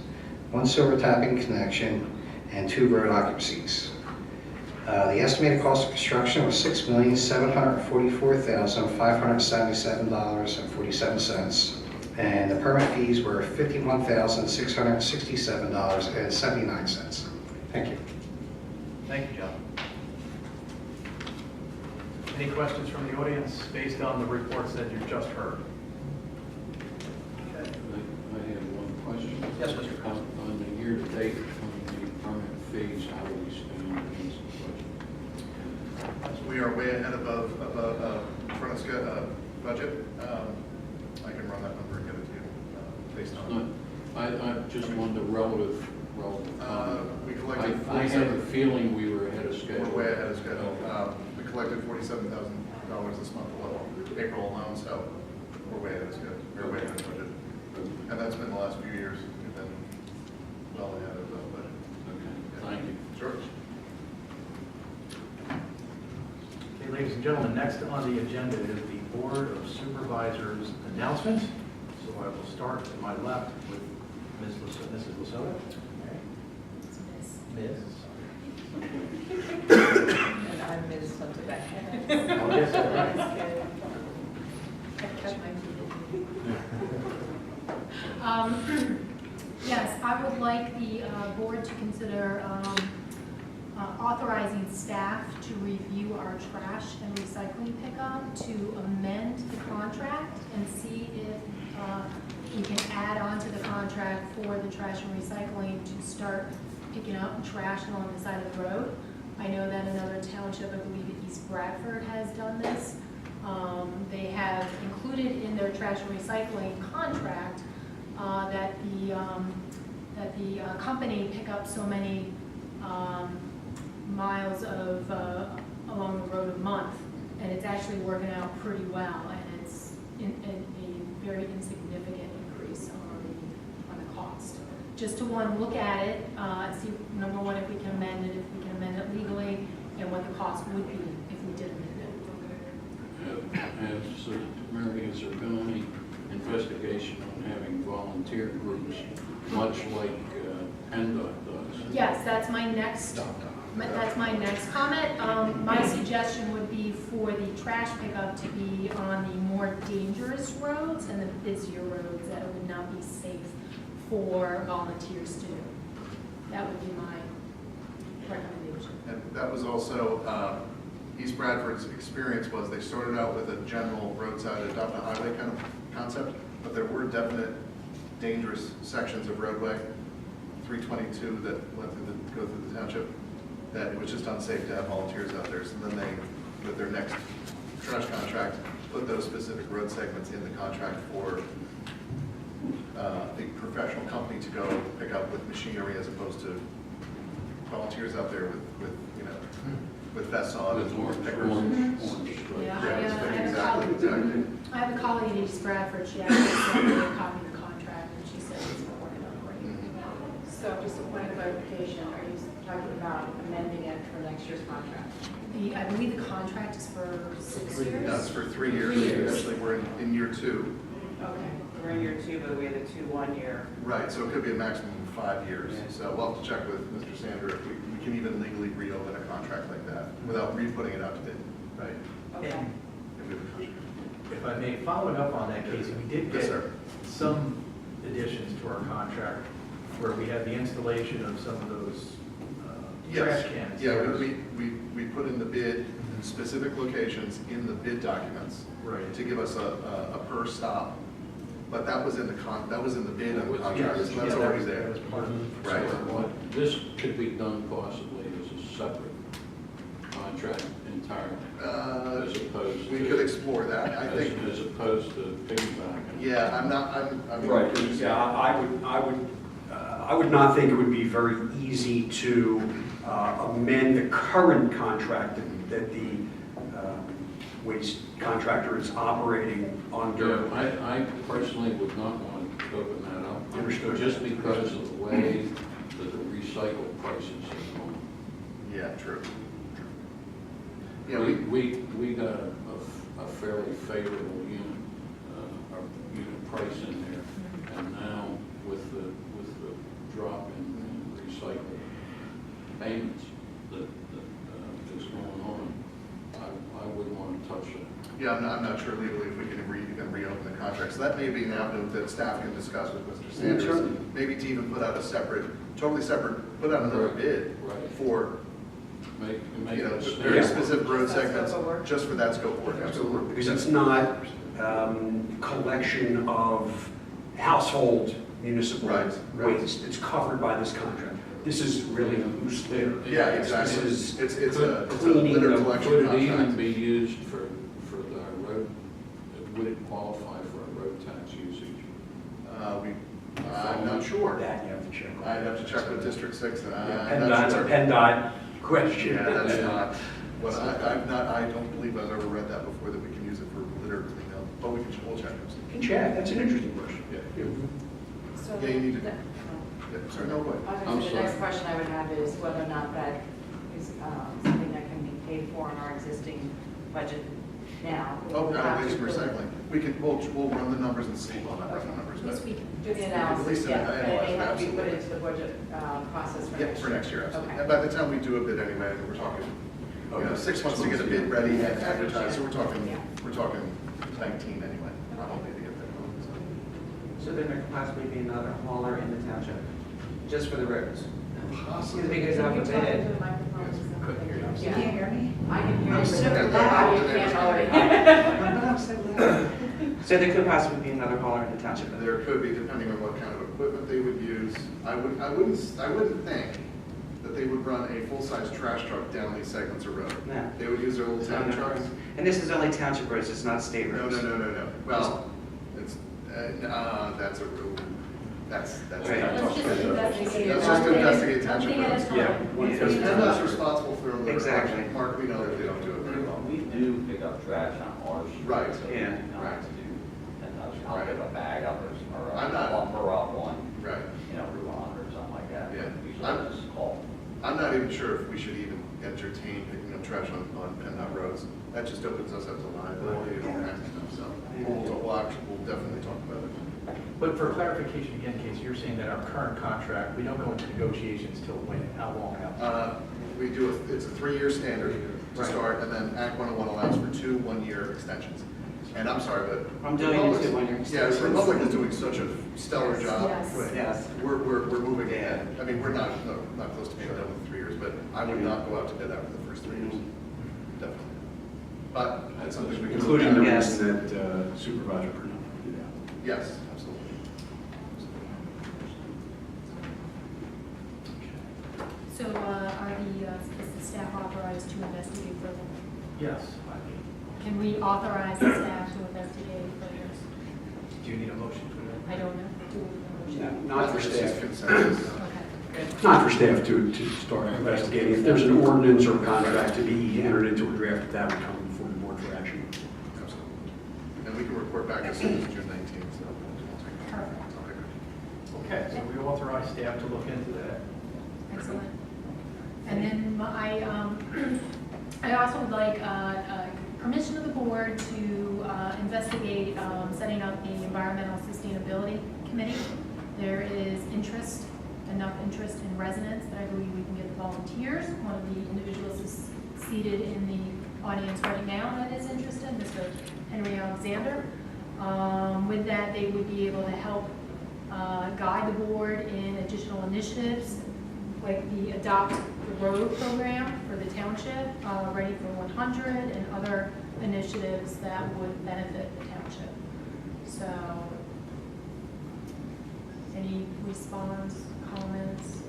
1 silver tapping connection, and 2 road occupancies. The estimated cost of construction was $6,744,577.47, and the permit fees were $51,667.79. Thank you. Thank you, John. Any questions from the audience based on the reports that you've just heard? I have one question. Yes, Mr. Costa. On the year-to-date, on the permit fees, how do we stand against the budget? We are way ahead above front of budget. I can run that number and get it to you based on. I just wanted the relative. We collected. I have a feeling we were ahead of schedule. We're way ahead of schedule. We collected $47,000 this month alone, April alone, so we're way ahead of schedule. We're way ahead of budget, and that's been the last few years. We've been well ahead of budget. Okay, thank you. Sure. Okay, ladies and gentlemen, next on the agenda is the Board of Supervisors announcement. So I will start to my left with Mrs. Lasota. Ms. And I'm Ms. Hunterbeck. Oh, yes, all right. Yes, I would like the board to consider authorizing staff to review our trash and recycling pickup, to amend the contract and see if we can add on to the contract for the trash and recycling to start picking up trash along the side of the road. I know that another township, I believe East Bradford, has done this. They have included in their trash and recycling contract that the company pick up so many miles of along the road a month, and it's actually working out pretty well, and it's a very insignificant increase on the cost. Just to look at it, see, number one, if we can amend it, if we can amend it legally, and what the cost would be if we did amend Has there been any investigation on having volunteer groups, much like PennDOT does? it. Yes, that's my next comment. My suggestion would be for the trash pickup to be on the more dangerous roads and the busier roads that would not be safe for volunteers to do. That would be my recommendation. And that was also, East Bradford's experience was they started out with a general roadside adopt a highway kind of concept, but there were definite dangerous sections of roadway, 322 that go through the township, that it was just unsafe to have volunteers out there. So then they, with their next trash contract, put those specific road segments in the contract for the professional company to go pick up with machinery as opposed to volunteers out there with vests on and pickers. Yeah, Exactly. I have a colleague in East Bradford, she actually sent me a copy of the contract, and she said it's been working out great. So just a point of clarification, are you talking about amending it for next year's contract? I believe the contract is for 6 years. That's for 3 years. 3 years. Actually, we're in year 2. Okay. 3 or 2, but we had a 2 1-year. Right, so it could be a maximum of 5 years. So we'll have to check with Mr. Sander if we can even legally reopen a contract like that without re-putting it out to bid, right? Okay. If I may, following up on that, Casey, we did Yes, get sir. some additions to our contract where we had the installation of some of those Yes. trash cans. Yeah, we put in the bid, specific locations in the bid documents Right. to give us a per stop. But that was in the that was in the bid and the contract, so that's already That there. was part of it. Right. What this could be done possibly as a separate contract entirely, as opposed to. We could explore that, I think. As opposed to piggybacking. Yeah, I'm. Right, yeah, I would not think it would be very easy to amend the current contract that the waste contractor is operating under. Yeah, I personally would not want to open that up. Understood. Just because of the way that the recycle prices are going. Yeah, true. Yeah, We got a fairly favorable unit price in there, and now with the drop in recycle payments that is going on, I wouldn't want to touch it. Yeah, I'm not sure legally if we can even reopen the contract. So that may be an avenue that staff can discuss with Mr. Sanders. Sure. Maybe to even put out a separate, totally separate, put out another bid Right. for, Make you know, it stand. very specific road Just that segments, scope of work. just for that scope of work, absolutely. Because it's not collection of household municipal Right, right. waste. It's covered by this contract. This is really a loose there. Yeah, exactly. This is It's a cleaning litter of- collection Could it even contract. be used for the road, would it qualify for a road tax usage? I'm not sure. That you have to check. I'd have to check with District 6 and PennDOT's a PennDOT question. Yeah, that's not, what I don't believe I've ever read that before, that we can use it for litter cleanup, but we'll check. Can check, that's an interesting question. So Yeah, you need to- the- Yeah, sorry, no, what? I was I'm gonna say, the next sorry. question I would have is whether or not that is something that can be paid for in our existing budget now. Oh, no, Have waste to put- recycling. We'll run the numbers and see, well, not run the numbers, but. Do the At least analysis, an yeah, but it may have to be analysis, put into the budget process for Yeah, next for year. next year, absolutely. Okay. And by the time we do a bid anyway, we're talking, 6 months to get a bid ready and advertised, so we're talking 19 anyway, probably to get that going. So then there could possibly be another hauler in the township, just for the roads. Possibly. Because of a bid. Couldn't hear you. Yeah. hear me? I can hear I'm you. so but glad. you can't already. So there could possibly be another hauler in the township. There could be, depending on what kind of equipment they would use. I wouldn't think that they would run a full-size trash truck down these segments of road. No. They would use their little town trucks. And this is only township roads, it's not state No, roads. no. Well, it's, that's a rule. That's. Right. Let's just investigate. Let's just investigate township One thing at a roads. time. Because PennDOT's responsible for their litter Exactly. collection. Mark, we know that they don't do it very well. We do pick up trash on ours. Right. So Yeah. we don't have to do, and I'll Right. pick a bag up or I'm a not- bumper up one, Right. Route 100 or something like that. Yeah. Usually just call. I'm not even sure if we should even entertain picking up trash on PennDOT roads. That just opens us up to liability and all kinds of stuff, so we'll definitely talk about it. But for clarification again, Casey, you're saying that our current contract, we don't go into negotiations till when, how long out? We do, it's a 3-year standard to Right. start, and then Act 101 allows for 2 1-year extensions. And I'm sorry, but. I'm doing it Republic's- too when you're. Yeah, the Republic is doing such a stellar job. Yes. Yes. We're moving ahead. I mean, we're not close to being done with 3 years, but I would not go out to bid after the first 3 years. Definitely. But that's something we can. Including the look at. Yes. reason that Supervisor Burnett. Yes, absolutely. So is the staff authorized to investigate further? Yes. Can we authorize the staff to investigate further? Do you need a motion for that? I don't know. Do we need a motion? Not for This is staff. consensus. Okay. Not for staff to start investigating. If there's an ordinance or contract to be entered into a draft, that would come before the board for action. Absolutely. And we can report back as soon as June 19th, so we'll take it. Perfect. Okay, so we authorize staff to look into that. Excellent. And then I also would like permission of the board to investigate setting up the Environmental Sustainability Committee. There is enough interest in residents that I believe we can get the volunteers. One of the individuals is seated in the audience right now that is interested, Mr. Henry Alexander. With that, they would be able to help guide the board in additional initiatives, like the Adopt the Road program for the township, Ready for 100, and other initiatives that would benefit the township. So, any response, comments?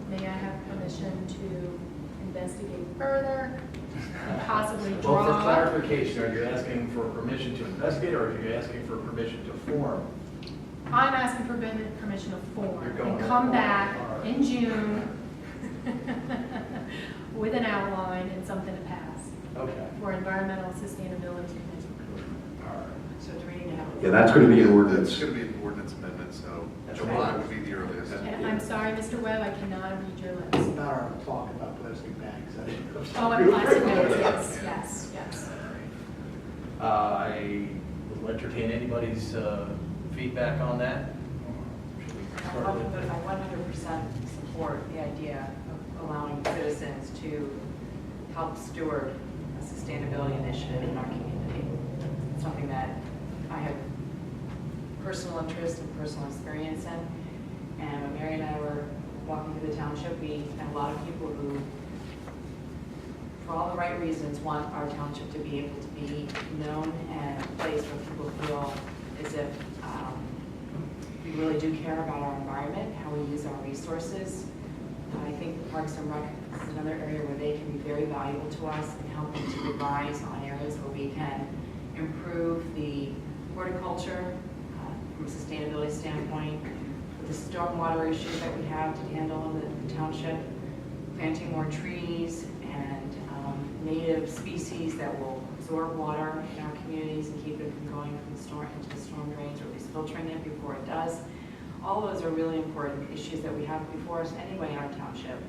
May I have permission to investigate further and possibly draw? Well, for clarification, are you asking for permission to investigate, or are you asking for permission to form? I'm asking for permission to form You're going and to come form. back All right. in June with an outline and something to pass Okay. for environmental sustainability. All right. So do we need to have? Yeah, that's going to be an It's ordinance. going to be an ordinance amendment, so That's July right. would be the earliest. And I'm sorry, Mr. Webb, I cannot read your lips. It's not our talk about plastic bags. Oh, and plastic bags, yes, yes, yes. I will entertain anybody's feedback on that. I 100% support the idea of allowing citizens to help steward a sustainability initiative in our community. It's something that I have personal interest and personal experience in. And when Mary and I were walking through the township, we had a lot of people who, for all the right reasons, want our township to be able to be known and a place where people feel as if we really do care about our environment, how we use our resources. I think Parks and Rec is another area where they can be very valuable to us in helping to advise on areas where we can improve the horticulture from a sustainability standpoint, the stormwater issues that we have to handle in the township, planting more trees and native species that will absorb water in our communities and keep it from going from the storm into the storm drains, or at least filtering it before it does. All those are really important issues that we have before us anyway in our township.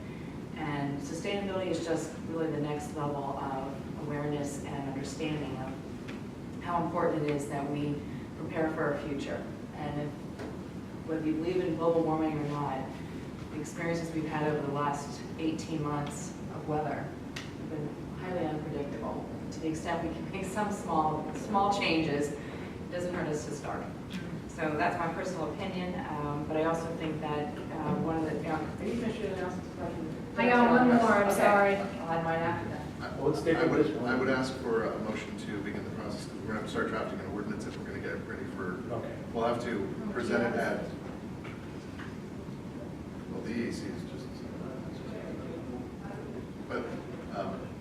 And sustainability is just really the next level of awareness and understanding of how important it is that we prepare for our future. And whether you believe in global warming or not, the experiences we've had over the last 18 months of weather have been highly unpredictable. To the extent we can make some small changes, it doesn't hurt us to start. So that's my personal opinion, but I also think that one of the, are you finished with anything else? I got one more, I'm Okay. sorry. I'll add mine after that. Well, let's take with this one. I would ask for a motion to begin the process, because we're going to start drafting an ordinance if we're going to get it ready for, Okay. we'll have to present it at, well, the EAC is just, but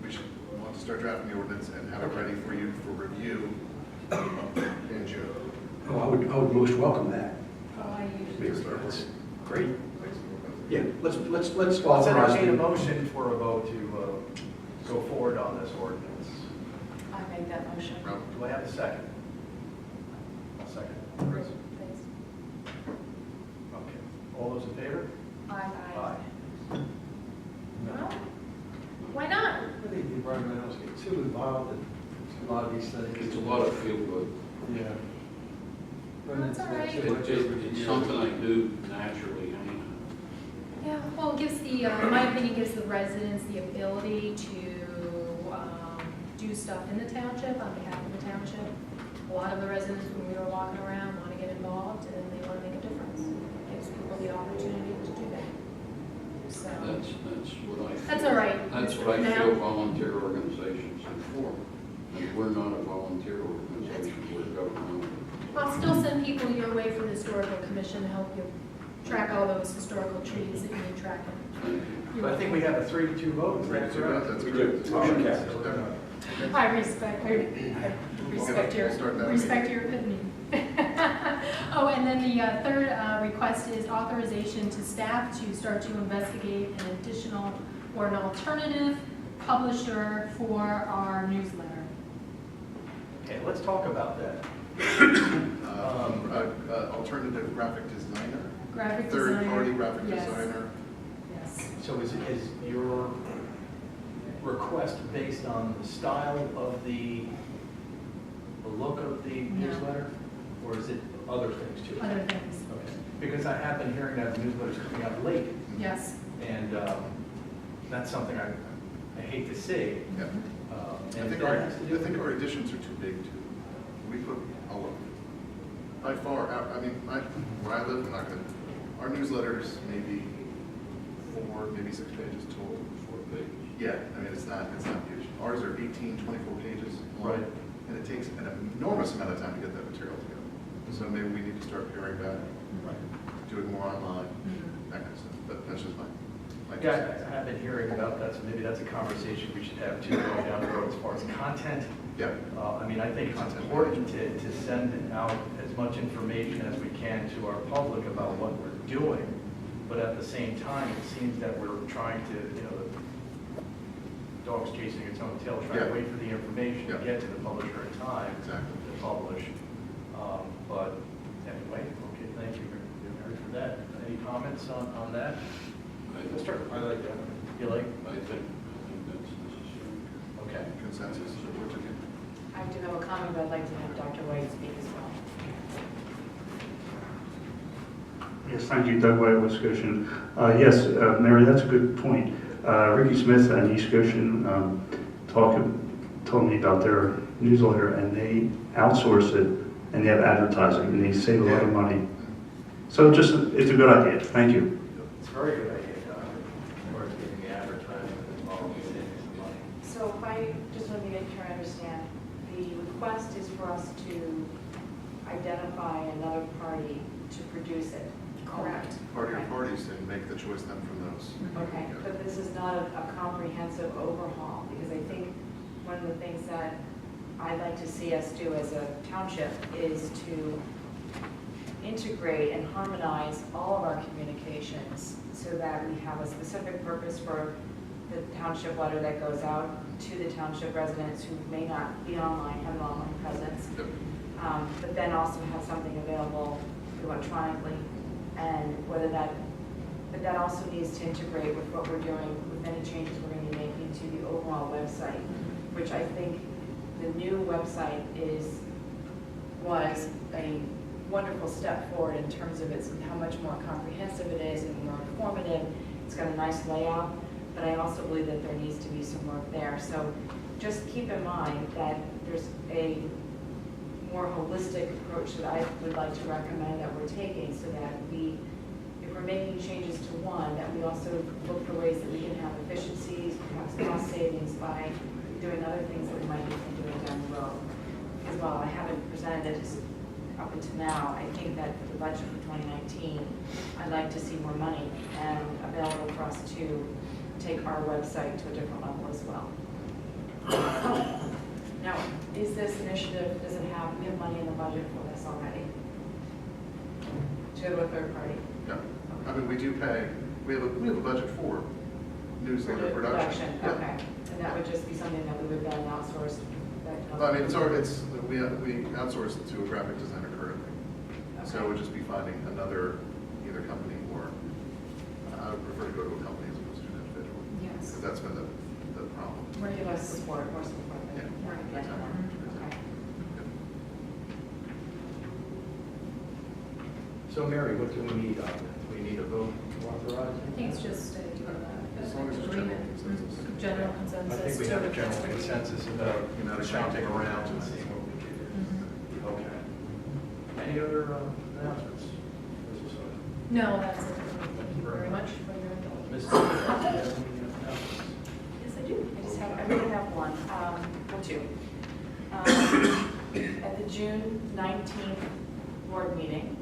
we should want to start drafting the ordinance and have it ready for you for review in June. Oh, I would most welcome that. Oh, I usually. That's great. Yeah, let's Let's authorize entertain a the, motion for a vote to go forward on this ordinance. I make that motion. Rob? Do I have a second? A second. Chris? Thanks. Okay. All those in favor? Aye. Aye. Well, why not? I think the environmentalists get too involved in a lot of these things. It's a lot of feel good. Yeah. That's all right. It's something I do naturally, Yeah, well, it gives the, in my opinion, gives the residents the ability to do stuff in the township, on behalf of the township. A lot of the residents, when we were walking around, want to get involved and they want to make a difference. It gives people the opportunity to do that. So, That's what I feel. That's all right. That's what I Now- feel volunteer organizations are for. And we're not a volunteer organization, we're governmental. I'll still send people your way for the historical commission to help you track all those historical trees that you need tracking. But I think we have a 3-2 vote. Is that correct? That's We correct. do. Motion carries. So we're gonna- I respect your opinion. Oh, and then the third request is authorization to staff to start to investigate an additional or an alternative publisher for our newsletter. Okay, let's talk about that. Alternative graphic designer, Graphic designer. third-party graphic Yes. designer. Yes. So is your request based on the style of the the look of the newsletter? Or is it other things too? Other things. Okay, because I have been hearing that the newsletter's coming out late, Yes. and that's something I hate to see. Yeah. And I think our editions are too big too. We put a lot, by far, I mean, where I live, we're not gonna, our newsletters maybe 4, maybe 6 pages total. 4 pages. Yeah, I mean, it's not huge. Ours are 18, 24 pages long. Right. And it takes an enormous amount of time to get that material together. So maybe we need to start paring back, doing more online, that kind of stuff. But that's just my Yeah, I have been hearing about that, so maybe that's a conversation we should have too, going down the road as far as content. Yeah. I mean, I think it's important to send out as much information as we can to our public about what we're doing, but at the same time, it seems that we're trying to, the dog's chasing its own tail, trying to wait for the information to get to the publisher in time to publish. But anyway, okay, thank you, Mary, for that. Any comments on that? Mr. I like that. You like? I think that's necessary. Okay. Consensus. I do have a comment, but I'd like to have Dr. White speak as well. Yes, thank you, Doug White, West Goshen. Yes, Mary, that's a good point. Ricky Smith and East Goshen told me about their newsletter, and they outsource it, and they have advertising, and they save a lot of money. So it's a good idea. Thank you. It's a very good idea, Doc, as far as getting the advertising involved in saving some money. So if I just want to make sure I understand, the request is for us to identify another party to produce it, correct? Parties and make the choice then from those. Okay, but this is not a comprehensive overhaul, because I think one of the things that I'd like to see us do as a township is to integrate and harmonize all of our communications so that we have a specific purpose for the township letter that goes out to the township residents who may not be online, have an online presence, but then also have something available electronically, and whether that, but that also needs to integrate with what we're doing, with any changes we're going to be making to the overall website, which I think the new website was a wonderful step forward in terms of how much more comprehensive it is and more informative. It's got a nice layout, but I also believe that there needs to be some work there. So just keep in mind that there's a more holistic approach that I would like to recommend that we're taking, so that if we're making changes to one, that we also look for ways that we can have efficiencies, perhaps cost savings by doing other things that we might be doing down the road. As well, I haven't presented it up until now. I think that for the budget for 2019, I'd like to see more money and available for us to take our website to a different level as well. Now, is this initiative, we have money in the budget for this already? To go to a third party? Yeah, I mean, we do pay, we have a budget for newsletter production. Yeah. Okay, and that would just be something that we would then outsource? I mean, we outsource it to a graphic designer currently. Okay. So it would just be finding another, either company or, I would prefer to go to a company as opposed to an individual. Yes. Because that's been the problem. More give us support, more support. Yeah. Right. Okay. So Mary, what do we need on that? Do we need a vote to authorize it? I think it's just As long as it's general consensus. General consensus. I think we have a general consensus about shopping around and see. seeing what we can do. Okay. Any other announcements? No, that's it. Thank you very much for your indulgence. Mrs. do you have any announcements? Yes, I do. I really have one, or two. At the June 19th board meeting,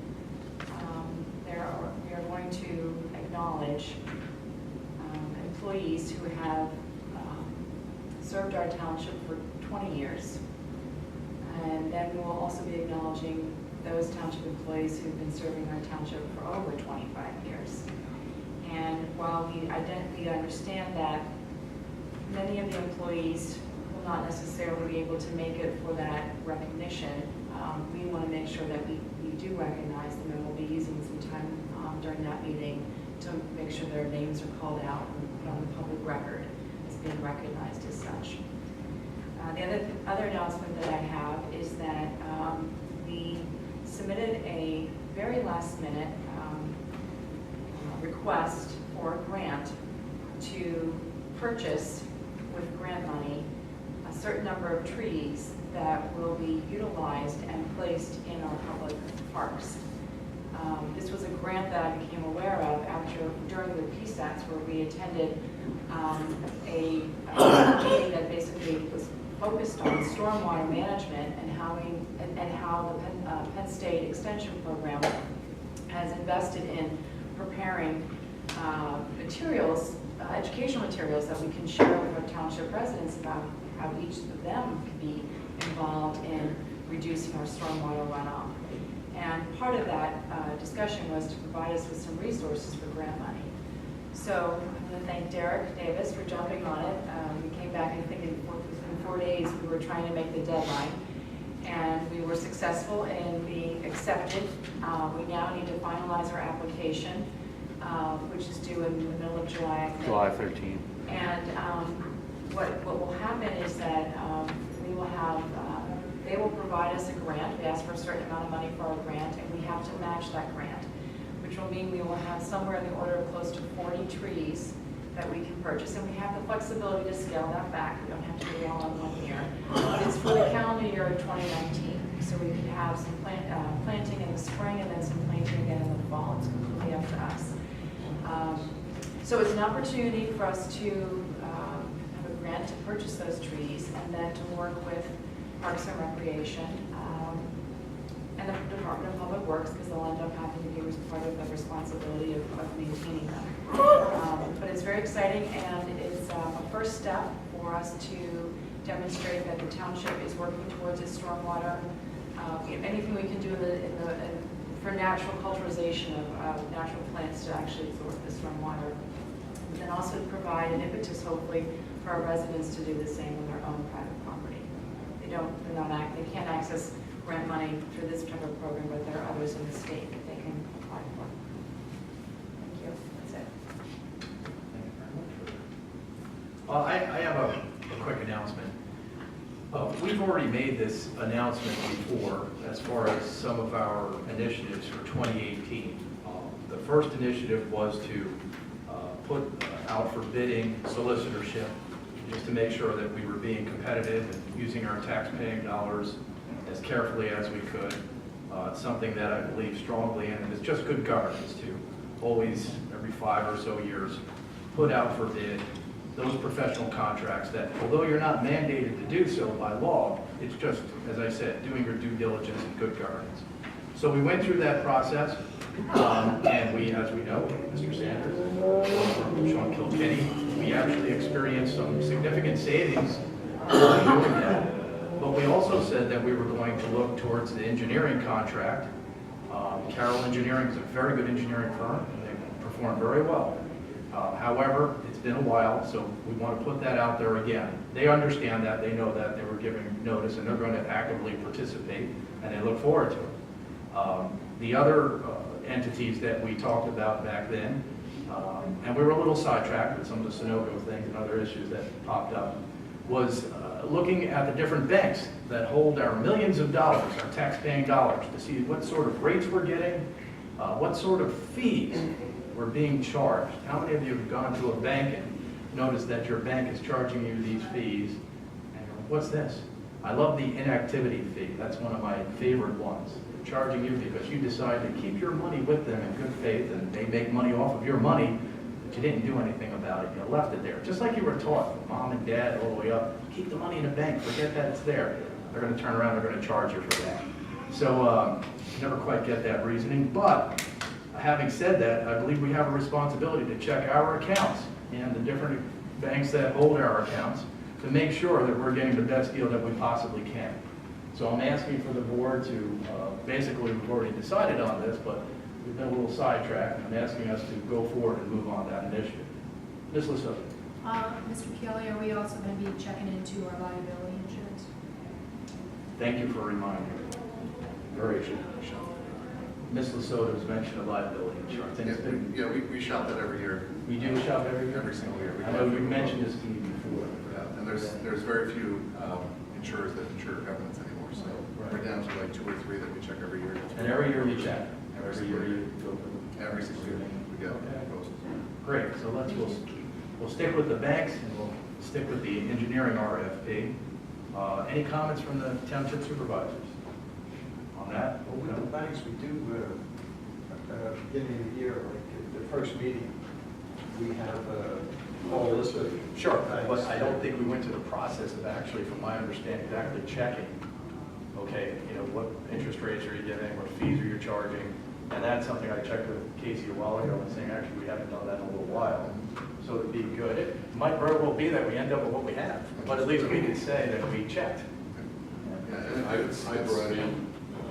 we are going to acknowledge employees who have served our township for 20 years. And then we will also be acknowledging those township employees who've been serving our township for over 25 years. And while we understand that many of the employees will not necessarily be able to make it for that recognition, we want to make sure that we do recognize them, and we'll be using some time during that meeting to make sure their names are called out and put on the public record as being recognized as such. The other announcement that I have is that we submitted a very last minute request for a grant to purchase with grant money a certain number of trees that will be utilized and placed in our public parks. This was a grant that I became aware of during the PSATs, where we attended a meeting that basically was focused on stormwater management and how the Penn State Extension Program has invested in preparing educational materials that we can share with our township residents about how each of them can be involved in reducing our stormwater runoff. And part of that discussion was to provide us with some resources for grant money. So I'm going to thank Derek Davis for jumping on it. We came back, I think within 4 days we were trying to make the deadline, and we were successful in being accepted. We now need to finalize our application, which is due in the middle of July, I think. July 13th. And what will happen is that we will have, they will provide us a grant. We ask for a certain amount of money for our grant, and we have to match that grant, which will mean we will have somewhere in the order of close to 40 trees that we can purchase, and we have the flexibility to scale that back. We don't have to do it all in 1 year. But it's for the calendar year of 2019, so we can have some planting in the spring and then some planting again in the fall. It's completely up to us. So it's an opportunity for us to have a grant to purchase those trees, and then to work with Parks and Recreation and the Department of Public Works, because they'll end up having to be part of the responsibility of maintaining them. But it's very exciting, and it's a first step for us to demonstrate that the township is working towards its stormwater. Anything we can do for natural culturization of natural plants to actually absorb the stormwater, but then also to provide an impetus, hopefully, for our residents to do the same with their own private property. They can't access grant money through this type of program, but there are others in the state that they can apply for. Thank you. That's it. Thank you very much. Well, I have a quick announcement. We've already made this announcement before as far as some of our initiatives for 2018. The first initiative was to put out for bidding solicitorship, just to make sure that we were being competitive and using our tax-paying dollars as carefully as we could. It's something that I believe strongly in, and it's just good governance to always, every 5 or so years, put out for bid those professional contracts that, although you're not mandated to do so by law, it's just, as I said, doing your due diligence and good governance. So we went through that process, and we, as we know, Mr. Sanders and Sean Kilkenny, we actually experienced some significant savings doing that. But we also said that we were going to look towards the engineering contract. Carroll Engineering is a very good engineering firm, and they perform very well. However, it's been a while, so we want to put that out there again. They understand that, they know that, they were giving notice, and they're going to actively participate, and they look forward to it. The other entities that we talked about back then, and we were a little sidetracked with some of the Sunoco things and other issues that popped up, was looking at the different banks that hold our millions of dollars, our tax-paying dollars, to see what sort of rates we're getting, what sort of fees we're being charged. How many of you have gone to a bank and noticed that your bank is charging you these fees? And you're like, what's this? I love the inactivity fee. That's one of my favorite ones. They're charging you because you decide to keep your money with them in good faith, and they make money off of your money, but you didn't do anything about it. You left it there. Just like you were taught from mom and dad all the way up, keep the money in the bank, forget that it's there. They're going to turn around, they're going to charge you for that. So never quite get that reasoning, but having said that, I believe we have a responsibility to check our accounts and the different banks that hold our accounts to make sure that we're getting the best deal that we possibly can. So I'm asking for the board to, basically we've already decided on this, but we've been a little sidetracked, and I'm asking us to go forward and move on that initiative. Ms. Lesotho. Mr. Kelly, are we also going to be checking into our liability insurance? Thank you for reminding me. Very true. Ms. Lesoto's mentioned of liability insurance. And it's been- Yeah, we shop that every year. We do shop every year? Every single year. I know you mentioned this to me before. Yeah, and there's very few insurers that insure governments anymore, so we're down to like 2 or 3 that we check every year. And every year you check? Every year you go through? Every single year we get proposals. Great, so we'll stick with the banks and we'll stick with the engineering RFP. Any comments from the township supervisors on that? Well, with the banks, we do, beginning of the year, like the first meeting, we have a whole list of. Sure, but I don't think we went to the process of actually, from my understanding, actually checking, okay, what interest rates are you getting, what fees are you charging? And that's something I checked with Casey a while ago and saying, actually, we haven't done that in a little while. So it'd be good. It might very well be that we end up with what we have, but at least we can say that we checked. I brought in, a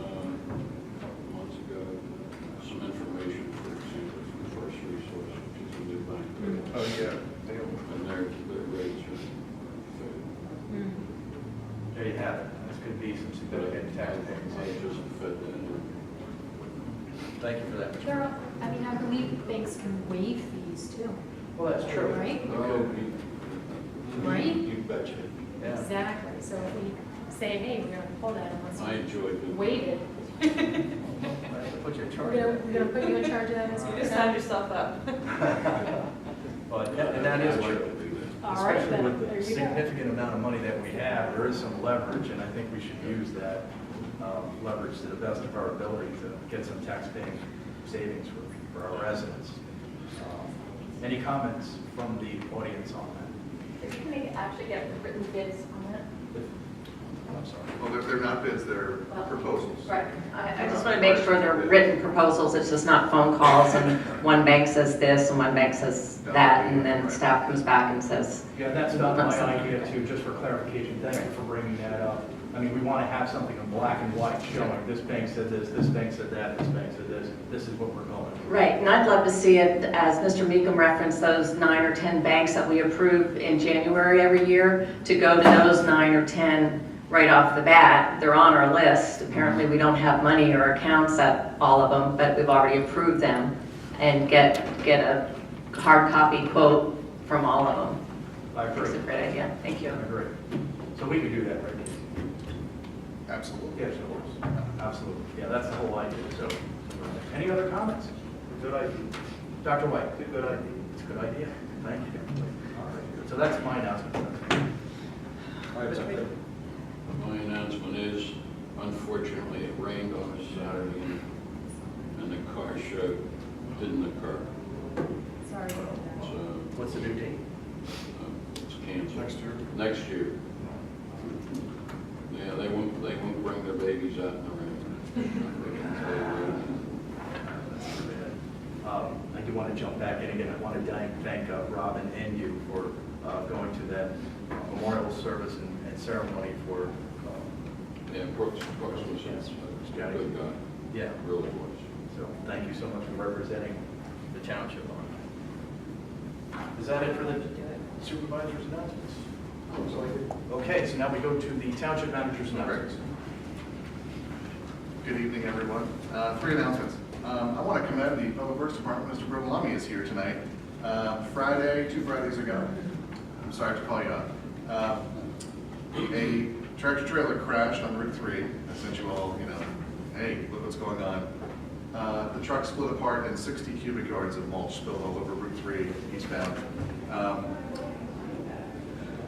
couple months ago, some information, for example, from First Resource, which is a new bank. Oh, yeah. And their rates are fair. There you have it. This could be some significant tax I savings. just fed that in. Thank you for that, Mr. There are, I mean, I believe banks can waive fees too. Well, that's true. Right? Oh, Right? you betcha. Yeah. Exactly. So if we say, hey, we're gonna pull that unless I you enjoyed it. waive it. I have to put you in charge. We're gonna put you in charge of that, Ms. You just signed yourself up. But, and that is true. All right, Especially then, with there the you go. significant amount of money that we have, there is some leverage, and I think we should use that leverage to the best of our ability to get some tax paying savings for our residents. Any comments from the audience on that? Can we actually get written bids on that? I'm sorry. Well, they're not bids, they're proposals. Right. I just want to make sure they're written proposals, it's just not phone calls and one bank says this and one bank says that, and then staff comes back and says, Yeah, that's not my idea too, just for clarification, thank you for bringing that up. I mean, we want to have something in black and white showing this bank said this bank said that, this bank said this is what we're going with. right, and I'd love to see it, as Mr. Meekum referenced, those 9 or 10 banks that we approve in January every year, to go to those 9 or 10 right off the bat. They're on our list. Apparently, we don't have money or accounts at all of them, but we've already approved them, and get a hard copy quote from all of them. I agree. It's a great idea. Thank you. I agree. So we could do that, right? Absolutely. Yes, of course. Absolutely. Yeah, that's the whole idea. So, any other comments? Good idea. Dr. White, good idea. It's a good idea. Thank you. All right. So that's my announcement. Mr. Meekum. My announcement is, unfortunately, it rained on a Saturday and the car show didn't occur. Sorry about that. So What's the due date? it's canceled. Next year? Next year. Yeah, they won't bring their babies out in the rain. I do want to jump back in again. I want to thank Robin and you for going to that memorial service and ceremony for. Yeah, Brooks was a good guy. Yeah. Really was. So thank you so much for representing the township on that. Is that it for the supervisor's announcements? Okay, so now we go to the township manager's announcements. Good evening, everyone. 3 announcements. I want to commend the Public Works Department. Mr. Bertolami is here tonight. 2 Fridays ago. I'm sorry to call you up. A tractor trailer crashed on Route 3. I sent you all, hey, look what's going on. The truck split apart and 60 cubic yards of mulch spilled all over Route 3 eastbound.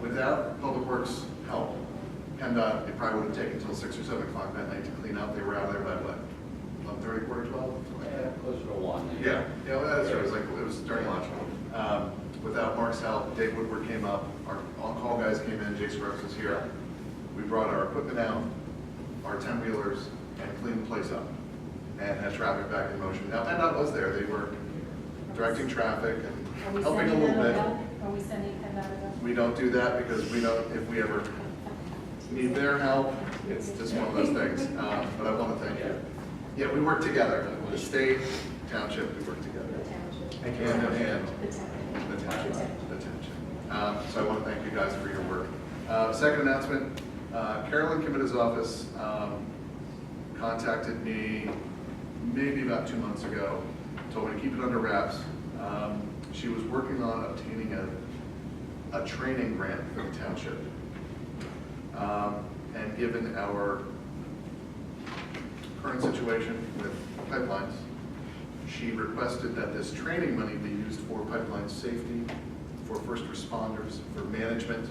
Without Public Works help, PennDOT, it probably would have taken until 6 or 7 o'clock that night to clean up. They were out there by what? 11:30, quarter to 12? Closer to 1. Yeah, well, that's right. It was during lunch. Without Mark's help, Dave Woodward came up, our on-call guys came in, Jake Scruggs was here. We brought our equipment out, our 10-wheelers, and cleaned the place up, and had traffic back in motion. Now, PennDOT was there. They were directing traffic and helping a little bit. Are we sending PennDOT a bill? We don't do that because we don't, if we ever need their help, it's just one of those things. But I want to thank you. Yeah, we work together. The state, township, we work together. Thank you. Hand in hand. The township. So I want to thank you guys for your work. Second announcement, Carolyn Kivita's office contacted me maybe about 2 months ago, told me to keep it under wraps. She was working on obtaining a training grant for the township. And given our current situation with pipelines, she requested that this training money be used for pipeline safety, for first responders, for management.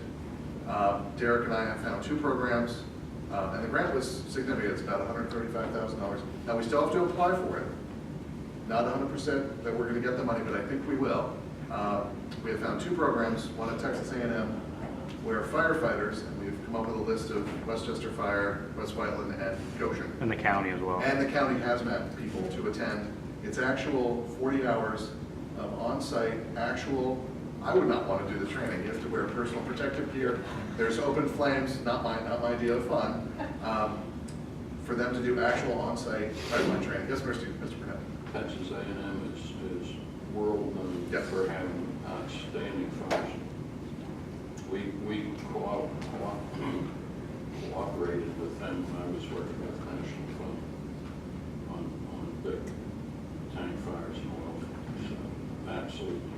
Derek and I have found 2 programs, and the grant was significant. It's about $135,000. Now, we still have to apply for it. Not 100% that we're going to get the money, but I think we will. We have found 2 programs, one at Texas A&M, where firefighters, and we've come up with a list of Westchester Fire, West Whiteland, and Goshen. And the county as well. And the county hazmat people to attend. It's actual 40 hours of on-site, actual, I would not want to do the training. You have to wear personal protective gear. There's open flames, not my idea of fun. For them to do actual on-site pipeline training. Yes, Mr. Burnett. Texas A&M is world known for having outstanding fires. We cooperated with them when I was working with National Fund on big tank fires and oil fires. So absolutely.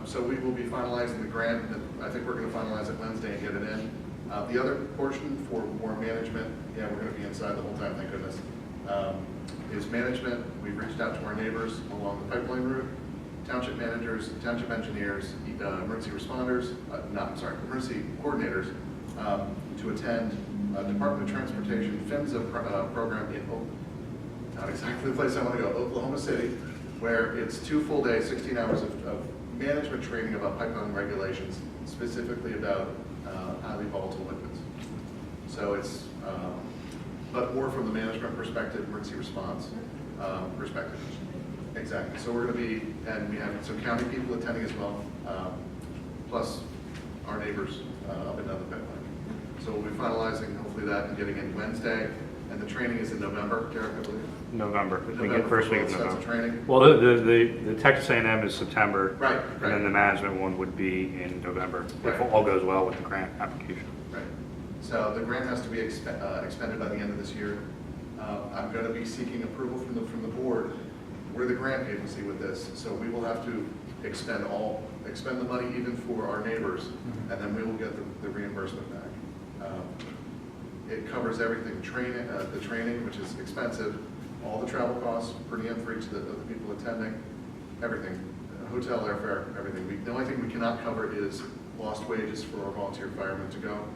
So we will be finalizing the grant, and I think we're going to finalize it Wednesday and get it in. The other portion for more management, yeah, we're going to be inside the whole time, thank goodness, is management. We've reached out to our neighbors along the pipeline route, township managers, township engineers, emergency responders, emergency coordinators to attend Department of Transportation PHMSA program in not exactly the place I want to go, Oklahoma City, where it's 2 full days, 16 hours of management training about pipeline regulations, specifically about highly volatile liquids. So it's, but more from the management perspective, emergency response perspective. Exactly. So we're going to be, and we have some county people attending as well, plus our neighbors up and down the pipeline. So we'll be finalizing hopefully that and getting in Wednesday. And the training is in November, Derek, I believe. November. We get first week of November. Training. Well, the Texas A&M is September. Right. And then the management one would be in November, if all goes well with the grant application. Right. So the grant has to be expended by the end of this year. I'm going to be seeking approval from the board. We're the grant agency with this, so we will have to expend the money even for our neighbors, and then we will get the reimbursement back. It covers everything, the training, which is expensive, all the travel costs per diem for each of the people attending, everything, hotel, airfare, everything. The only thing we cannot cover is lost wages for our volunteer firemen to go,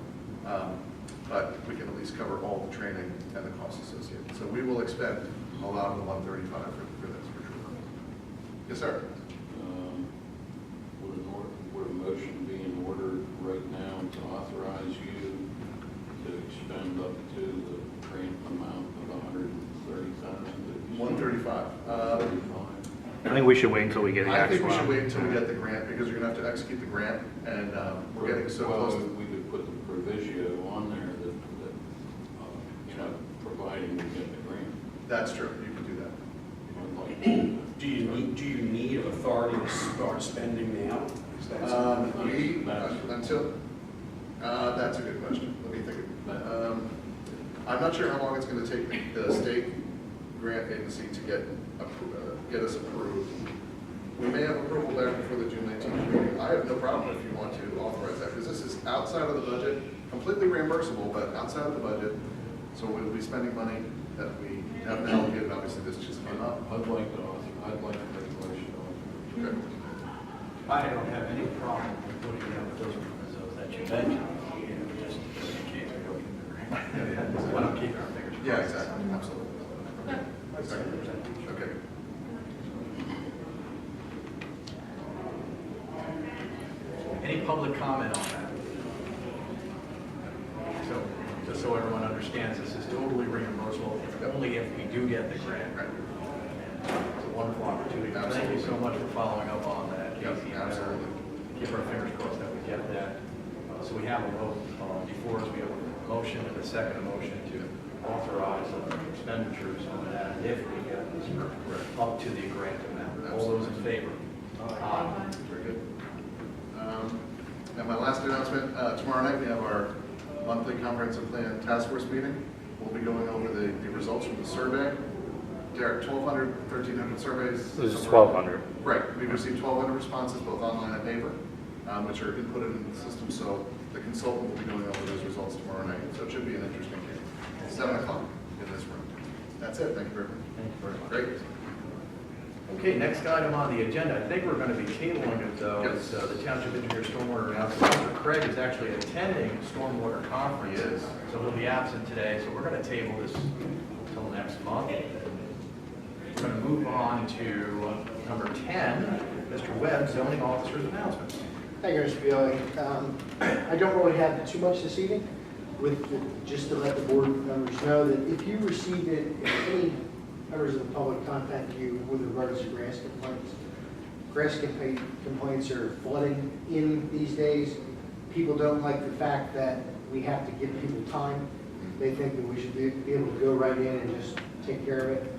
but we can at least cover all the training and the costs associated. So we will expend a lot of the 135 for this, for sure. Yes, sir. Would a motion be in order right now to authorize you to expend up to the grant amount of $130,000? 135. I think we should wait until we get the I actual. think we should wait until we get the grant, because you're going to have to execute the grant, and we're getting so close. We could put the proviso on there that providing we get the grant. That's true, you can do that. I'd like to do that. Do you need authority to start spending now? Is that something? That's a good question. Let me think. I'm not sure how long it's going to take the state grant agency to get us approved. We may have approval back before the June 19th meeting. I have no problem if you want to authorize that, because this is outside of the budget, completely reimbursable, but outside of the budget. So we'll be spending money that we haven't allocated. Obviously, this just came up. I'd like to make a motion on Okay. I don't have any problem with putting in those provisos that you mentioned, just in case we don't get the grant. Why don't keep our fingers crossed? Yeah, exactly, absolutely. Okay. Any public comment on that? So, just so everyone understands, this is totally reimbursable, only if we do get the grant. It's a wonderful opportunity. Thank you so much for following up on that, Casey. Absolutely. Keep our fingers crossed that we get that. So we have a vote before us. We have a motion and a second motion to authorize expenditures on that if we get this up to the grant amount. All those in favor? Aye. Very good. And my last announcement, tomorrow night we have our monthly comprehensive plan task force meeting. we'll be going over the results from the survey. Derek, 1,200, 1,300 surveys? This is 1,200. Right, we've received 1,200 responses, both online and paper, which are inputted in the system, so the consultant will be going over those results tomorrow night, so it should be an interesting game. 7 o'clock in this room. That's it, thank you very much. Thank you very much. Great. Okay, next item on the agenda, I think we're going to be tabling it though, is the Township Engineer Stormwater Announcement. Mr. Craig is actually attending Stormwater Conference, so he'll be absent today, so we're going to table this until next month. We're going to move on to number 10, Mr. Webb, Zoning Officer's Announcements. Thank you, Mr. Bielli. I don't really have too much this evening, just to let the board members know that if you received it, if any members of the public contact you with regards to grass complaints. Grass complaints are flooding in these days. People don't like the fact that we have to give people time. They think that we should be able to go right in and just take care of it.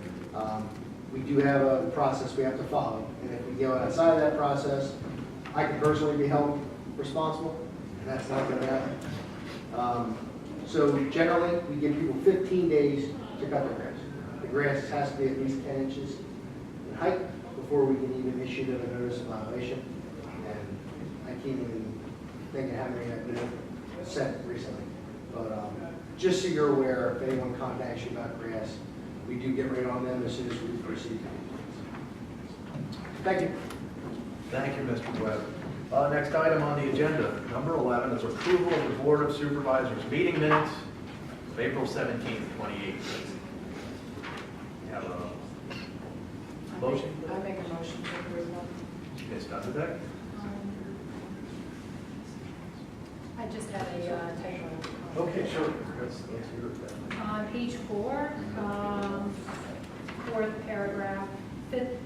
We do have a process we have to follow, and if we go outside of that process, I can personally be held responsible, and that's not going to happen. So generally, we give people 15 days to cut their grass. The grass has to be at least 10 inches in height before we can even issue them a notice of violation. And I can't even think of how many I've been sent recently. But just so you're aware, if anyone contacts you about grass, we do get right on them as soon as we receive them. Thank you. Thank you, Mr. Webb. Next item on the agenda, number 11, is approval of the Board of Supervisors meeting minutes of April 17th, 2018. Have a motion? I make a motion to approve them. Ms. Dunderbeck? I just had a typo. Okay, sure. Let's hear it then. On page 4, fourth paragraph, fifth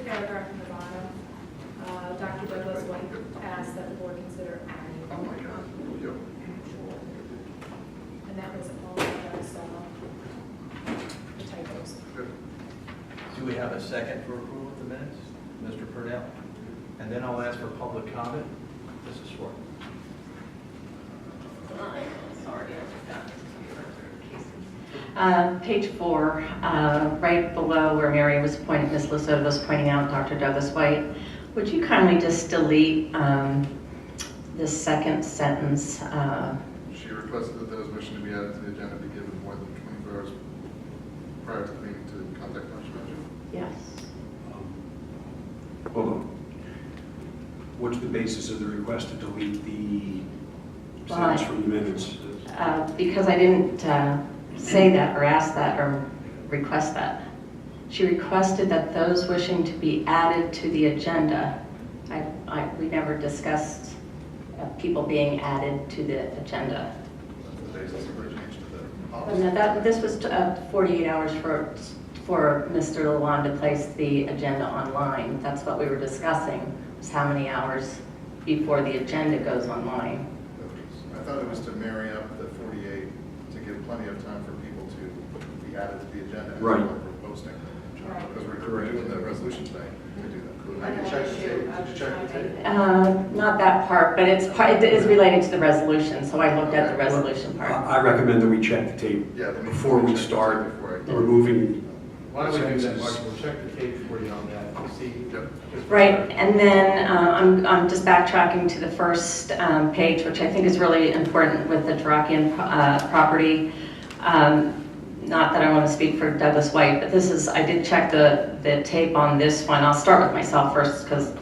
paragraph from the bottom, Dr. Douglas White asked that the board consider adding. Oh my God. Yep. And that was all of those, the typos. Good. Do we have a second for approval of the minutes? Mr. Purnell? And then I'll ask for public comment. Mrs. Schwartz. Page 4, right below where Mary was pointing, Ms. Lesotho was pointing out Dr. Douglas White, would you kindly just delete this second sentence? She requested that those wishing to be added to the agenda be given more than 24 hours prior to the meeting to contact Township Manager. Yes. Hold on. What's the basis of the request to delete the sentence from the minutes? Because I didn't say that or ask that or request that. She requested that those wishing to be added to the agenda. We never discussed people being added to the agenda. That's the basis of origination of the But policy. no, this was 48 hours for Mr. Lalonde to place the agenda online. That's what we were discussing, was how many hours before the agenda goes online. I thought it was to marry up the 48 to give plenty of time for people to be added to the agenda. Right. As we're posting. Because we're doing the resolution today to do that. I can check the tape. Did you check the tape? Not that part, but it is related to the resolution, so I looked at the resolution part. I recommend that we check the tape Yeah, then before we check start before I- removing Why don't we do that, sentences. Mark? We'll check the tape for you on that. We'll see. Yep. Right, and then I'm just backtracking to the first page, which I think is really important with the Durakian property. Not that I want to speak for Douglas White, but I did check the tape on this one. I'll start with myself first because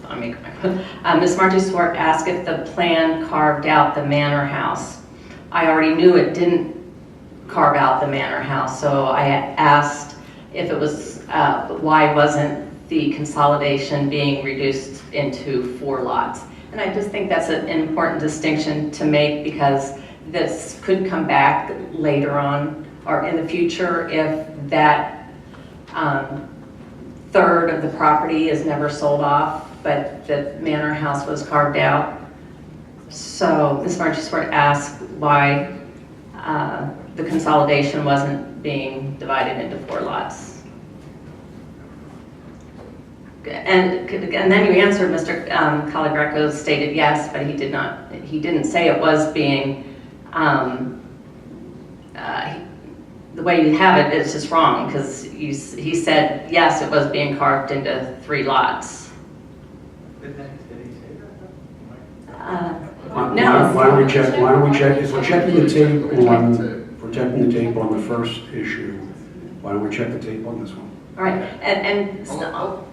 I make Ms. Margie Swart asked if the plan carved out the manor house. I already knew it didn't carve out the manor house, so I asked if it was, why wasn't the consolidation being reduced into 4 lots? And I just think that's an important distinction to make because this could come back later on or in the future if that third of the property is never sold off, but the manor house was carved out. So Ms. Margie Swart asked why the consolidation wasn't being divided into 4 lots. And then you answered, Mr. Caligreco stated yes, but he didn't say it was being the way you have it is just wrong, because he said, yes, it was being carved into 3 lots. Did he say that? Why don't we check, if we're checking the tape on the first issue, why don't we check the tape on this one? All right, and Hold on.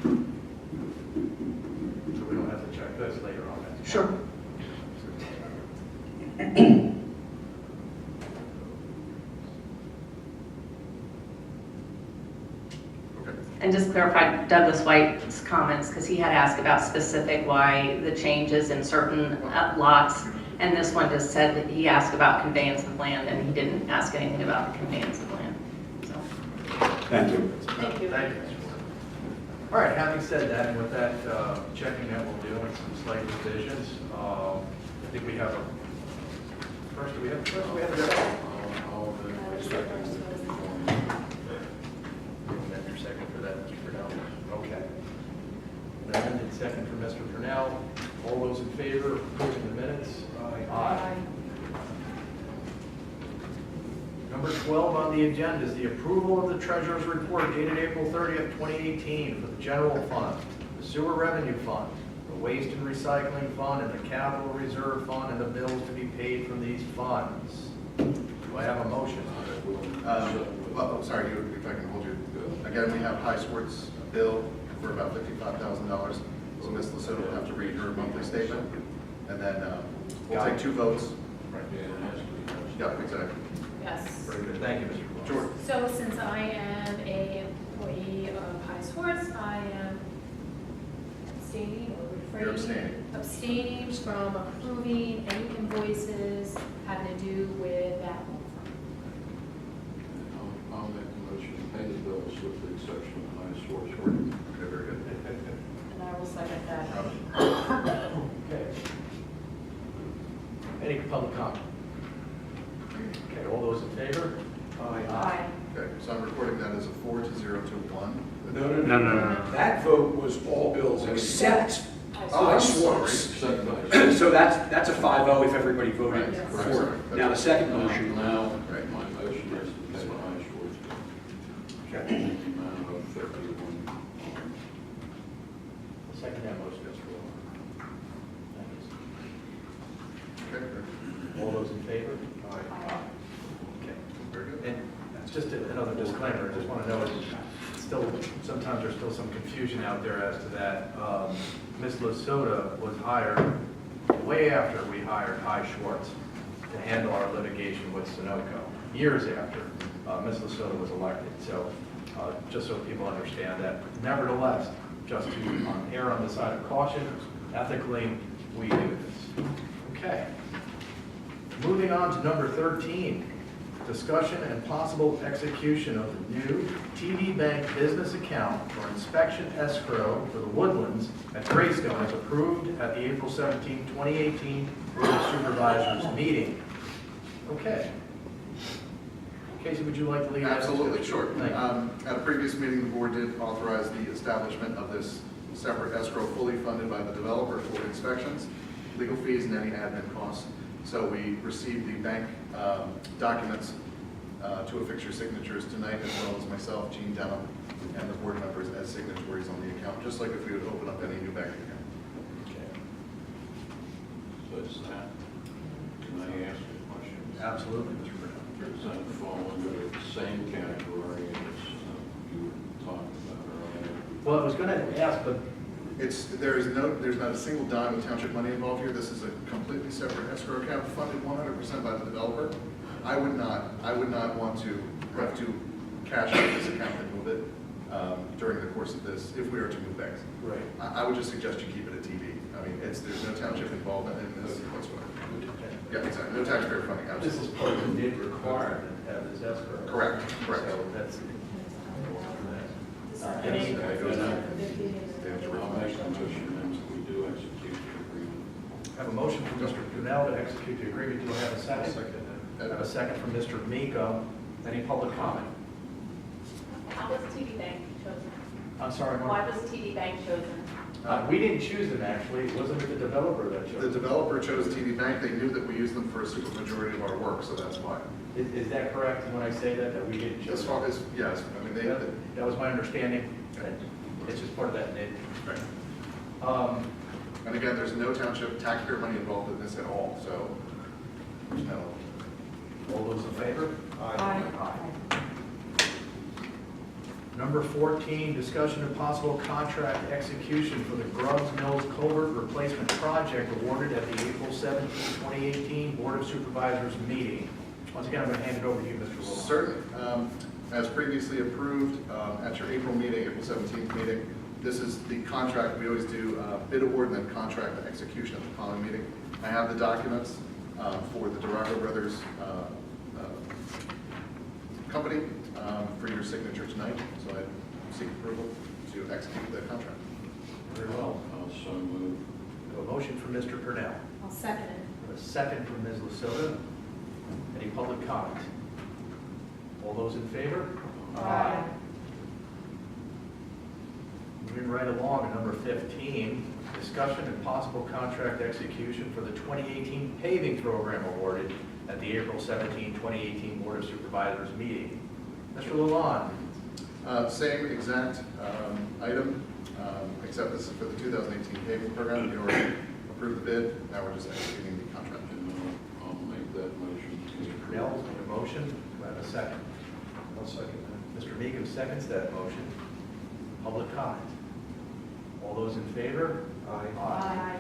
So we don't have to check this later on. sure. And just clarify Douglas White's comments, because he had asked about specific why the changes in certain lots, and this one just said that he asked about conveyance of land, and he didn't ask anything about the conveyance of land. So. Thank you. Thank you. Thank you. All right, having said that, and with that checking that we'll do and some slight revisions, I think we have a, first we have a second. Your second for that, Mr. Purnell. Okay. An amended second for Mr. Purnell. All those in favor of approving the minutes? Aye. Number 12 on the agenda is the approval of the treasurer's report dated April 30th, 2018 for the general fund, the sewer revenue fund, the waste and recycling fund, and the capital reserve fund, and the bills to be paid from these funds. Do I have a motion? Sorry, if I can hold you. Again, we have High Sports bill for about $55,000. So Ms. Lesotho will have to read her monthly statement. And then we'll take 2 votes. Right. Yeah, exactly. Yes. Very good. Thank you, Mr. Sure. So since I am an employee of High Sports, I am abstaining or You're refraining. Abstaining from approving any invoices having to do with that law firm. I'll make the motion to pay the bills with the exception of High Source. Okay, very good. And I will second that. Okay. Any public comment? Okay, all those in favor? Aye. Okay, so I'm recording that as a 4-0 to 1. No. That vote was all bills except Oh, High I'm Sports. Second motion. So that's a 5-0 if everybody voted Right. for it. Now, the second motion. Now, Right. my motion is to pay the High Source bill. Okay. In the amount of 51. Second that motion, Mr. Wilson. Okay, very good. All those in favor? Okay. Very good. And that's just another disclaimer, I just want to know, it's still, sometimes there's still some confusion out there as to that. Ms. Lesotho was hired way after we hired High Schwartz to handle our litigation with Sunoco, years after Ms. Lesotho was elected. So just so people understand that, nevertheless, just to err on the side of caution, ethically, we do this. Okay. Moving on to number 13, discussion and possible execution of the new TD Bank business account for inspection escrow for the Woodlands at Greystone as approved at the April 17, 2018 Board of Supervisors meeting. Okay. Casey, would you like to lead us? Absolutely, sure. Thank you. At a previous meeting, the board did authorize the establishment of this separate escrow fully funded by the developer for inspections, legal fees, and any admin costs. So we received the bank documents to affix your signatures tonight, as well as myself, Gene Denham, and the board members as signatories on the account, just like if we would open up any new bank account. So it's that. Can I ask a question? Absolutely, Mr. Brown. Does that fall under the same category as you were talking about earlier? Well, I was going to ask, but There's not a single dime of township money involved here. This is a completely separate escrow account funded 100% by the developer. I would not want to have to cash out this account and move it during the course of this, if we are to move banks. right. I would just suggest you keep it at TD. I mean, there's no township involvement in this whatsoever. Yeah, exactly. No taxpayer funding. This Absolutely. is part of the did require to have this escrow. Correct. Correct. So that's. I'll make a motion that we do execute the agreement. I have a motion from Mr. Brunel to execute the agreement. Do I have a second? I have a second from Mr. Miko. Any public comment? How was TD Bank chosen? I'm sorry, Mark. Why was TD Bank chosen? We didn't choose them, actually. It wasn't the developer that chose The them. developer chose TD Bank. They knew that we used them for a supermajority of our work, so that's why. Is that correct when I say that we didn't choose As them? far as, yes, I mean, That was my understanding. It's just part of that bid. Right. And again, there's no township taxpayer money involved in this at all, so there's no. All those in favor? Aye. Number 14, discussion of possible contract execution for the Grubbs Mills Culvert Replacement Project awarded at the April 17, 2018 Board of Supervisors meeting. Once again, I'm going to hand it over to you, Mr. Wilson. Certainly. As previously approved at your April meeting, April 17th meeting, this is the contract. We always do bid award and then contract execution at the following meeting. I have the documents for the Durago Brothers company for your signature tonight, so I seek approval to execute the contract. Very well. So moved. A motion from Mr. Purnell. I'll second it. A second from Ms. Lasota. Any public comment? All those in favor? Aye. Moving right along to number 15, discussion and possible contract execution for the 2018 paving program awarded at the April 17, 2018 Board of Supervisors meeting. Mr. Lalonde. Same exact item, except this is for the 2018 paving program. You already approved the bid. Now we're just executing the contract. And I'll make that motion. Mr. Purnell has made a motion. Do I have a second? I'll second that. Mr. Meekum seconds that motion. Public comment. All those in favor? Aye.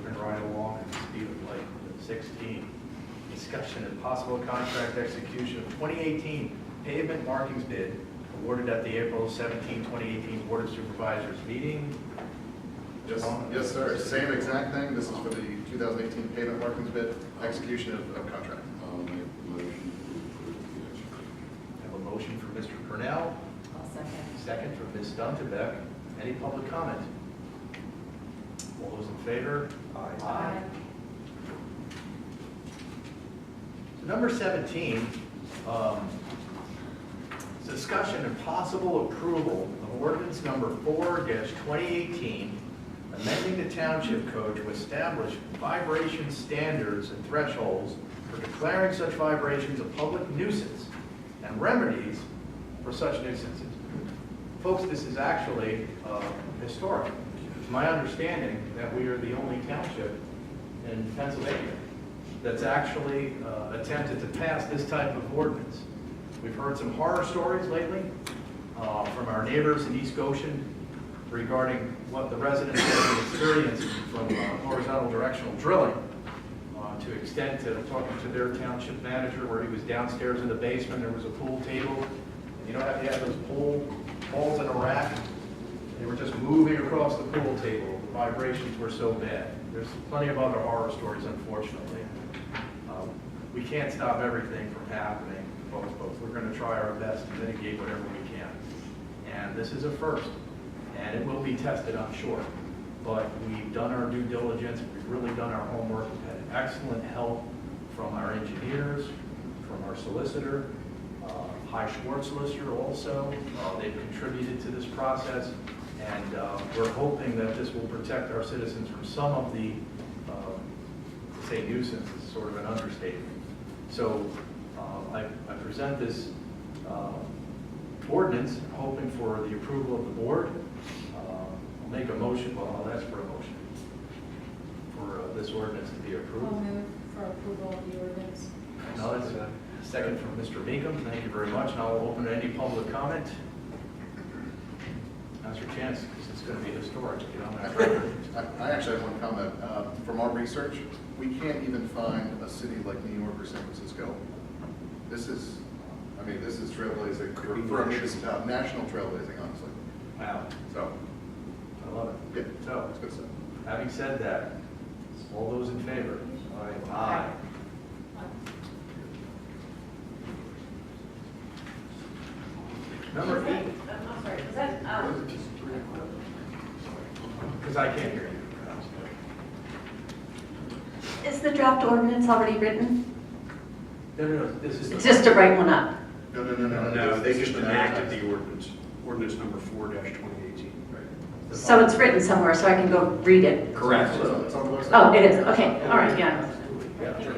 Moving right along at the speed of light. 16, discussion and possible contract execution of 2018 pavement markings bid awarded at the April 17, 2018 Board of Supervisors meeting. Yes, sir. Same exact thing. This is for the 2018 pavement markings bid, execution of contract. I'll make the motion to approve the execution. I have a motion from Mr. Purnell, I'll second. second from Ms. Stuntebeck. Any public comment? All those in favor? Aye. So number 17, discussion and possible approval of ordinance number 4-2018, amending the township code to establish vibration standards and thresholds for declaring such vibrations a public nuisance and remedies for such nuisances. Folks, this is actually historic. It's my understanding that we are the only township in Pennsylvania that's actually attempted to pass this type of ordinance. We've heard some horror stories lately from our neighbors in East Goshen regarding what the residents have experienced from horizontal directional drilling, to extent to talking to their township manager where he was downstairs in the basement, there was a pool table. You know how you have those pool balls in a rack? They were just moving across the pool table. The vibrations were so bad. There's plenty of other horror stories, unfortunately. We can't stop everything from happening, folks, but we're going to try our best to mitigate whatever we can. And this is a first, and it will be tested, I'm sure. But we've done our due diligence, we've really done our homework, we've had excellent help from our engineers, from our solicitor, High Schwartz solicitor also. They've contributed to this process, and we're hoping that this will protect our citizens from some of the, to say nuisance is sort of an understatement. So I present this ordinance, hoping for the approval of the board. I'll make a motion, well, I'll ask for a motion for this ordinance to be I'll approved. move for approval of the ordinance. No, that's a second from Mr. Meekum. Thank you very much. Now I'll open to any public comment. Now's your chance, because it's going to be historic. Get on that record. I actually have one comment. From our research, we can't even find a city like New York or San Francisco. This is, I mean, this is trailblazing for a municipality, national trailblazing, honestly. Wow. So, I love it. yeah, So, it's good stuff. having said that, all those in favor? Aye. Number 8, I'm sorry, is that, because I can't hear you. is the draft ordinance already written? No, this is. Just to write one up? No. No, they This just is enacted the ordinance, ordinance number 4-2018. So it's written somewhere, so I can go read it. Correct. It's on the website. Oh, it is, okay, all right, yeah. Yeah, sure.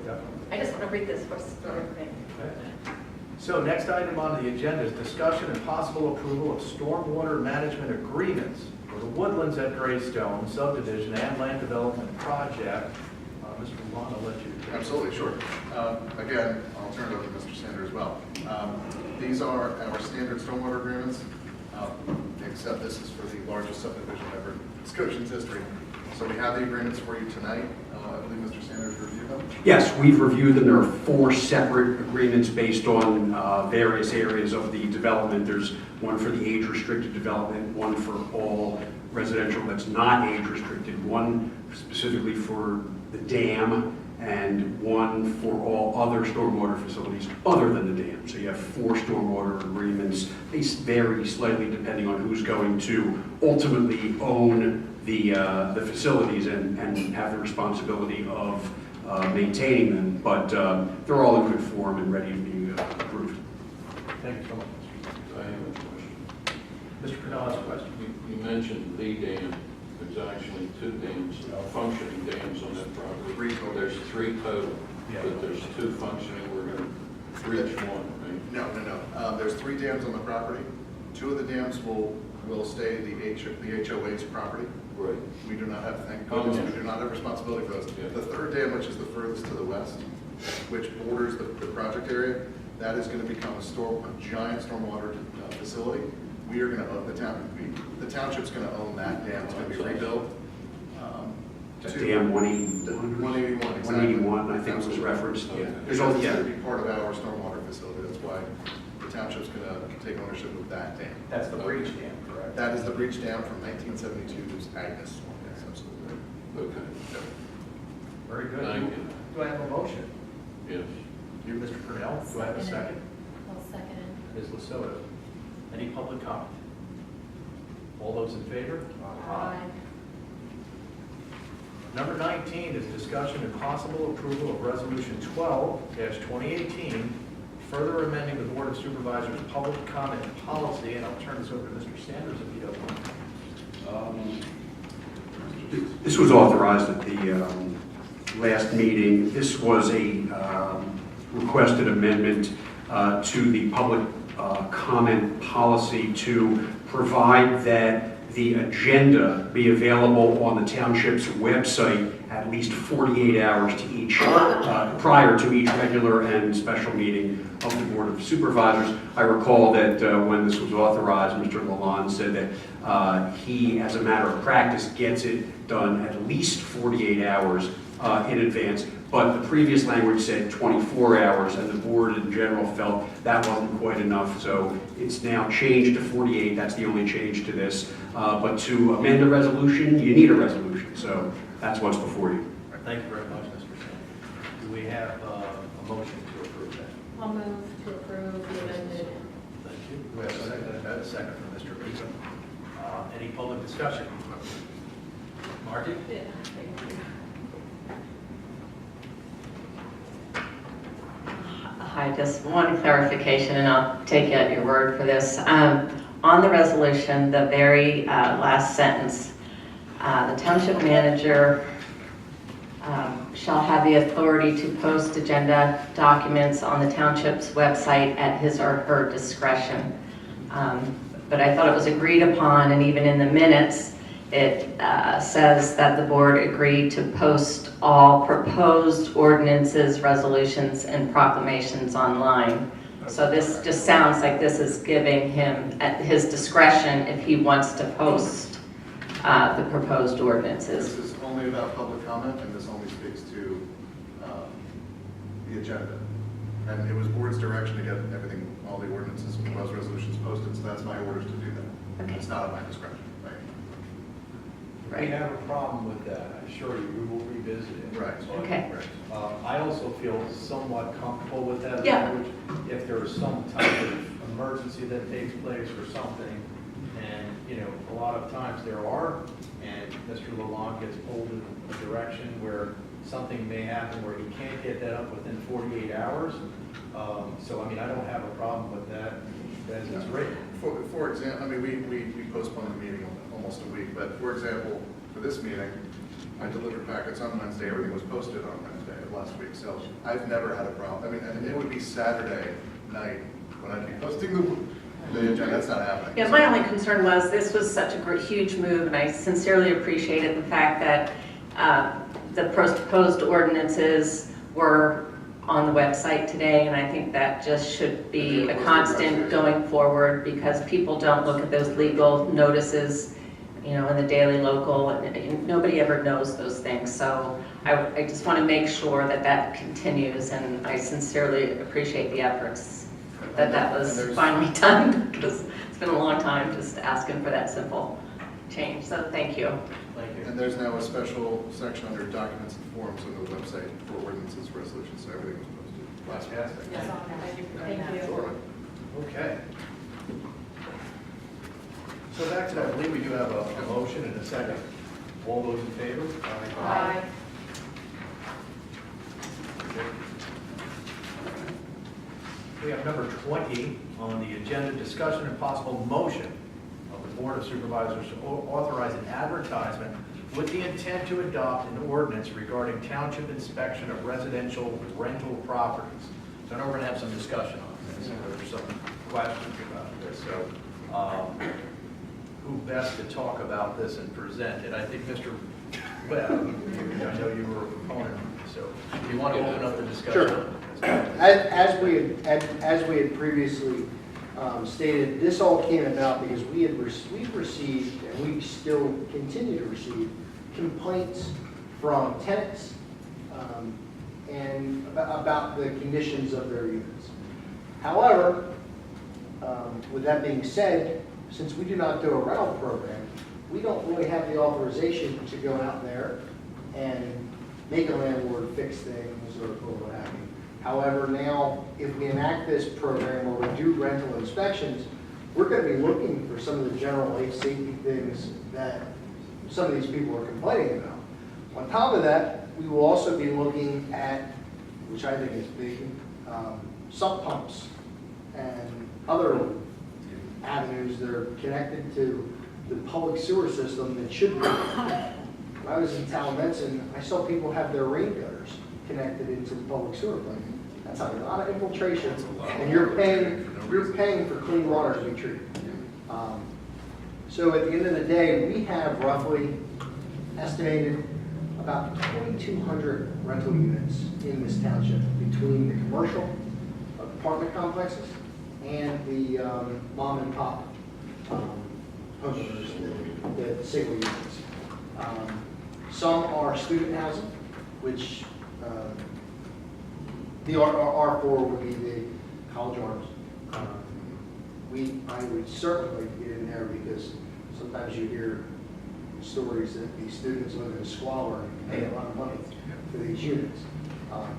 Yeah. I just want to read this first. So next item on the agenda is discussion and possible approval of stormwater management agreements for the Woodlands at Greystone subdivision and land development project. Mr. Lon, I'll let you. Absolutely, sure. Again, I'll turn it over to Mr. Sander as well. These are our standard stormwater agreements, except this is for the largest subdivision ever in Goshen's history. So we have the agreements for you tonight. I believe Mr. Sanders reviewed them. Yes, we've reviewed them. There are 4 separate agreements based on various areas of the development. There's one for the age-restricted development, one for all residential that's not age-restricted, one specifically for the dam, and one for all other stormwater facilities other than the dam. So you have 4 stormwater agreements. They vary slightly depending on who's going to ultimately own the facilities and have the responsibility of maintaining them, but they're all in good form and ready to be approved. Thank you so much. I have a question. Mr. Canales, question. You mentioned the dam. There's actually 2 dams, functioning dams on that property. 3 total. There's 3 total, Yeah. but there's 2 functioning. We're going to reach one, right? No. There's 3 dams on the property. 2 of the dams will stay the HOA's property. Right. We do not have, thank goodness, we do not have responsibility for those. Yeah. The 3rd dam, which is the furthest to the west, which borders the project area, that is going to become a giant stormwater facility. We are going to own the township's going to own that dam. It's going to be rebuilt. Dam 181. 181, exactly. 181, I think was referenced. Yeah. There's also going to be part of our stormwater facility. That's why the township's going to take ownership of that dam. That's the breach dam, correct? That is the breach dam from 1972's Agnes. Yes, absolutely. Okay. Very good. Thank you. Do I have a motion? Yes. You, Mr. Purnell, do I have a second? I'll second it. Ms. Lasoto, any public comment? All those in favor? Aye. Number 19 is discussion and possible approval of Resolution 12-2018, further amending the Board of Supervisors' public comment policy, and I'll turn this over to Mr. Sanders if you don't mind. This was authorized at the last meeting. This was a requested amendment to the public comment policy to provide that the agenda be available on the township's website at least 48 hours to each, prior to each regular and special meeting of the Board of Supervisors. I recall that when this was authorized, Mr. Lalonde said that he, as a matter of practice, gets it done at least 48 hours in advance, but the previous language said 24 hours, and the board in general felt that wasn't quite enough, so it's now changed to 48. That's the only change to this. But to amend a resolution, you need a resolution, so that's what's before you. Thank you very much, Mr. Sanders. Do we have a motion to approve that? I'll move to approve the amended. Thank you. Do we have a second from Mr. Beacom? Any public discussion? Marty? Yeah, thank you. Hi, just one clarification, and I'll take you at your word for this. On the resolution, the very last sentence, the township manager shall have the authority to post agenda documents on the township's website at his or her discretion. But I thought it was agreed upon, and even in the minutes, it says that the board agreed to post all proposed ordinances, resolutions, and proclamations online. So this just sounds like this is giving him at his discretion if he wants to post the proposed ordinances. This is only about public comment, and this only speaks to the agenda. And it was board's direction to get everything, all the ordinances, proposed resolutions posted, so that's my orders to do that. Okay. It's not at my discretion. If we have a problem with that, I assure you, we will revisit it. Right. Okay. I also feel somewhat comfortable with that Yeah. language. If there is some type of emergency that takes place or something, and, you know, a lot of times there are, and Mr. Lalonde gets pulled in a direction where something may happen where he can't get that up within 48 hours. So, I mean, I don't have a problem with that as it's written. For example, I mean, we postponed the meeting almost a week, but for example, for this meeting, I delivered packets on Wednesday, everything was posted on Wednesday of last week, so I've never had a problem. I mean, and it would be Saturday night when I'd be posting the agenda, that's not happening. Yeah, my only concern was this was such a great, huge move, and I sincerely appreciated the fact that the proposed ordinances were on the website today, and I think that just should be a constant going forward, because people don't look at those legal notices, you know, in the Daily Local, and nobody ever knows those things. So I just want to make sure that that continues, and I sincerely appreciate the efforts that was finally done, because it's been a long time just asking for that simple change. So thank you. Thank you. And there's now a special section under documents and forms on the website for ordinances, resolutions, so everything was posted last week. Fantastic. Yes, on that. Thank you for doing that. Sure. Okay. So back to that, I believe we do have a motion and a second. All those in favor? Aye. We have number 20 on the agenda, discussion and possible motion of the Board of Supervisors to authorize an advertisement with the intent to adopt an ordinance regarding township inspection of residential rental properties. So I know we're going to have some discussion on this, and there's some questions about this. So who best to talk about this and present it? I think Mr. Webb, I know you were a proponent, so do you want to open up the discussion? Sure. As we had previously stated, this all came about because we've received, and we still continue to receive, complaints from tenants and about the conditions of their units. However, with that being said, since we do not do a rental program, we don't really have the authorization to go out there and make a landlord fix things or what have you. However, now, if we enact this program where we do rental inspections, we're going to be looking for some of the general life safety things that some of these people are complaining about. On top of that, we will also be looking at, which I think is big, sump pumps and other avenues that are connected to the public sewer system that should be. When I was in Taliesin, I saw people have their rain gutters connected into the public sewer plant. That's a lot of infiltration, and you're paying for clean water to be treated. So at the end of the day, we have roughly estimated about 2,200 rental units in this township between the commercial apartment complexes and the mom and pop homeowners, the single units. Some are student housing, which the R4 would be the college arms. I would certainly get in there because sometimes you hear stories that these students live in squalor and pay a lot of money for these units.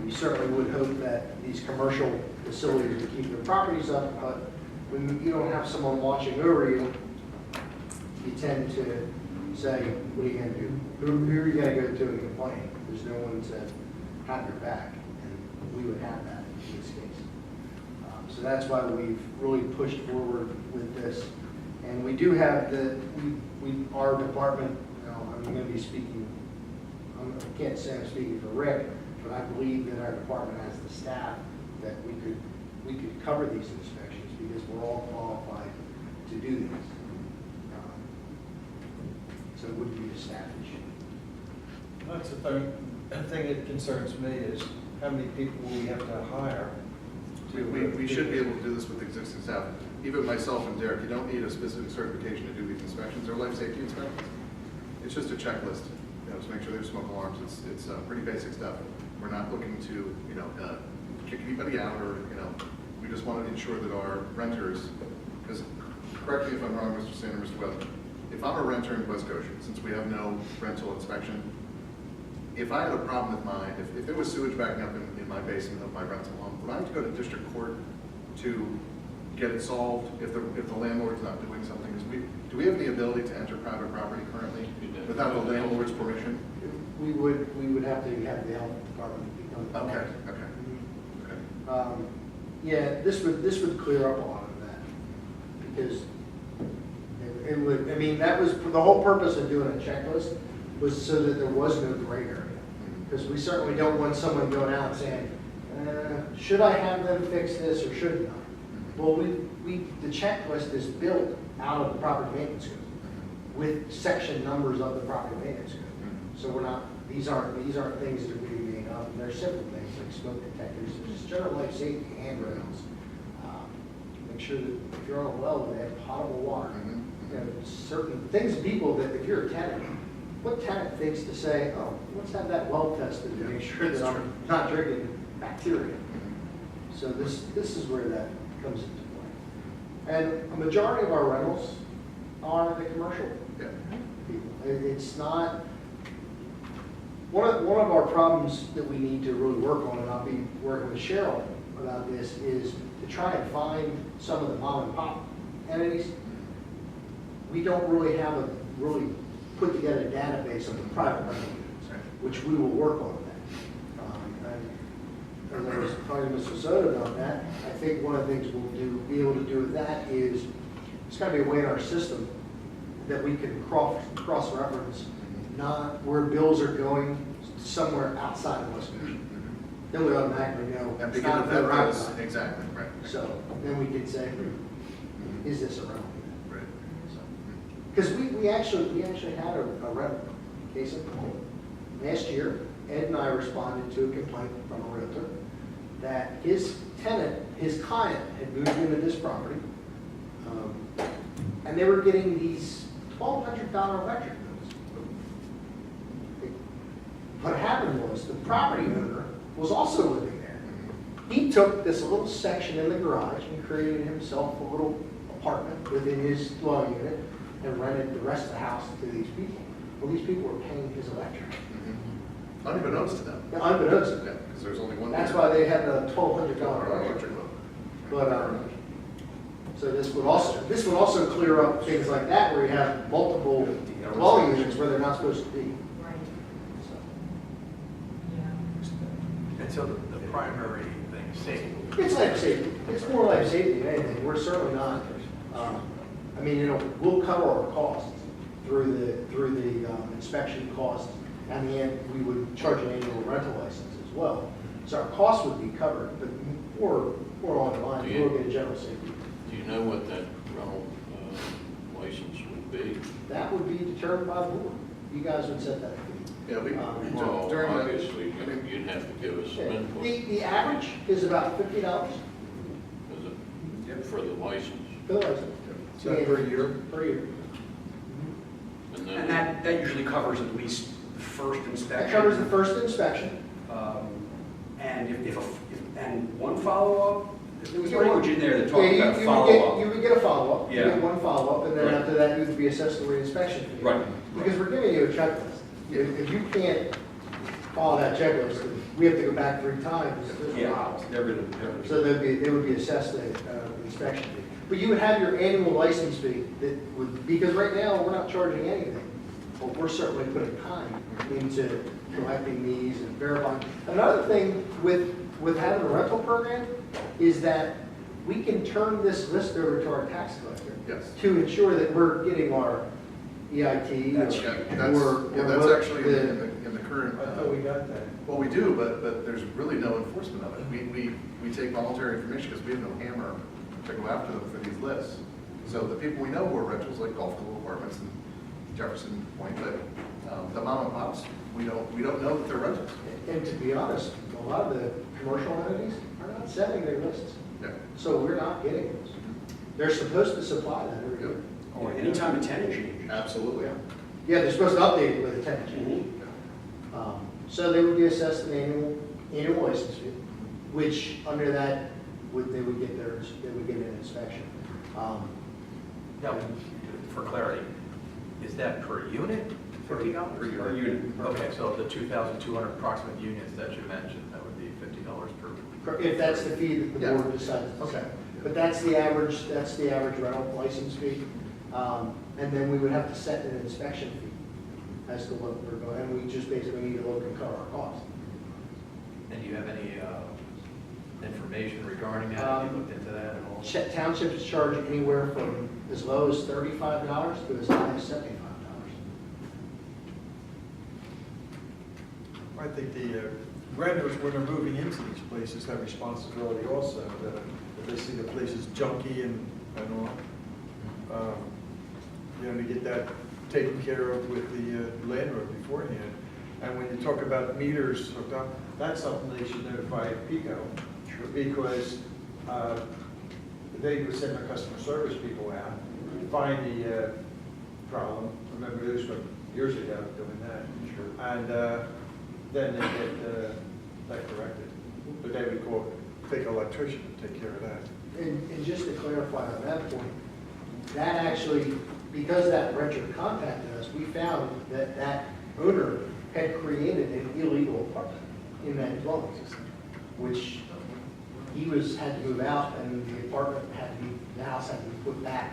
We certainly would hope that these commercial facilities would keep their properties up, but when you don't have someone watching over you, you tend to say, what are you going to do? Who are you going to go to and complain? There's no one to have your back, and we would have that in this case. So that's why we've really pushed forward with this. And we do have our department, I'm going to be speaking, I can't say I'm speaking for Rick, but I believe that our department has the staff that we could cover these inspections because we're all qualified to do these. So it wouldn't be a staff issue. That's the thing that concerns me is how many people we have to hire. We should be able to do this with existing staff. Even myself and Derek, you don't need a specific certification to do these inspections. They're life safety inspections. It's just a checklist, to make sure there's smoke alarms. It's pretty basic stuff. We're not looking to, kick anybody out or, we just want to ensure that our renters, because correct me if I'm wrong, Mr. Sander, Mr. Webb, if I'm a renter in West Goshen, since we have no rental inspection, if I had a problem with mine, if there was sewage backing up in my basement of my rental home, would I have to go to district court to get it solved if the landlord's not doing something? Do we have the ability to enter private property currently without the landlord's permission? We would have to have the health department become. Okay. Yeah, this would clear up a lot of that because It would, I mean, that was, the whole purpose of doing a checklist was so that there was no gray area. Because we certainly don't want someone going out and saying, should I have them fix this or shouldn't I? Well, the checklist is built out of the property maintenance code with section numbers of the property maintenance code. So we're not, these aren't things that are being made up. They're simple things like smoke detectors, just general life safety, handrails. Make sure that if you're on a well, they have potable water. You know, certain things, people that if you're a tenant, what tenant thinks to say, oh, let's have that well tested to make sure that I'm not drinking bacteria. So this is where that comes into play. And a majority of our rentals are the commercial people. It's not, one of our problems that we need to really work on, and I'll be working with Cheryl about this, is to try and find some of the mom and pop entities. We don't really have a really put together a database of the private rental units, which we will work on that. And as I was talking to Mr. Soto about that, I think one of the things we'll be able to do with that is, it's got to be a way in our system that we can cross-reference, not where bills are going somewhere outside of West Goshen. Then we automatically know And it's begin not to the vet right those, line. exactly, right. So then we can say, is this a rental? Right. Because we actually had a rental case in point. Last year, Ed and I responded to a complaint from a realtor that his tenant, his client, had moved into this property, and they were getting these $1,200 electric bills. What happened was the property owner was also living there. He took this little section in the garage and created himself a little apartment within his dwelling unit and rented the rest of the house to these people. Well, these people were paying his electric. Unbeknownst to them. Yeah, unbeknownst to them. Yeah, because there's only one. That's why they had a $1,200 electric electric. bill. But, so this would also clear up things like that where you have multiple dwelling units where they're not supposed to be. Right. And so the primary thing is safety. It's life safety. It's more life safety than anything. We're certainly not, I mean, you know, we'll cover our costs through the inspection costs, and then we would charge an annual rental license as well. So our costs would be covered, but more on the line, we'll get a general safety. Do you know what that rental license would be? That would be determined by the board. You guys would set that fee. Yeah, Well, during the. obviously, you'd have to give us some input. The average is about $50 Is it for the license? for the license. Per year? Per year. And then And that usually covers at least the first inspection. That covers the first inspection. And and one follow-up, there was Yeah, language in there that talked Yeah, about you follow-up. would get a follow-up. You Yeah. get one follow-up, and then Right. after that, you would be assessed the reinspection fee. Right. Because we're giving you a checklist. If you can't follow that checklist, we have to go back 3 times. There's a Yeah, lot. they're gonna. So they would be assessed the inspection fee. But you would have your annual license fee that would, because right now, we're not charging anything. But we're certainly putting time into collecting these and verifying. Another thing with having a rental program is that we can turn this list over to our tax collector. Yes. To ensure that we're getting our EIT. That's actually in the current. I thought we got that. Well, we do, but there's really no enforcement of it. We take voluntary information because we have no hammer to go after them for these lists. So the people we know who are rentals, like golf club apartments and Jefferson Point, but the mom and pops, we don't know that they're rentals. And to be honest, a lot of the commercial entities are not sending their lists. Yeah. So we're not getting those. They're supposed to supply that every year. Or anytime a tenant changes. Absolutely. Yeah, they're supposed to update it with a tenant change. So they would be assessed an annual license fee, which under that, they would get an inspection. Now, for clarity, is that per unit, $50? Per unit. Okay, so the 2,200 approximate units that you mentioned, that would be $50 per. If that's the fee that the board decides. Okay. But that's the average rental license fee. And then we would have to set an inspection fee as to what we're going, and we just basically need to look and cover our costs. And do you have any information regarding that? Have you looked into that at all? Townships charge anywhere from as low as $35 to as high as $75. I think the renters, when they're moving into these places, have responsibility also, that if they see the place is junky and all, you know, to get that taken care of with the landlord beforehand. And when you talk about meters hooked up, that's something they should notify PICO, because they would send their customer service people out, find the problem. Remember this from years ago doing that. Sure. And then they get that corrected. But they would call, take an electrician to take care of that. And just to clarify on that point, that actually, because that renter contacted us, we found that that owner had created an illegal apartment in that dwelling, which he had to move out, and the apartment had to be, the house had to be put back,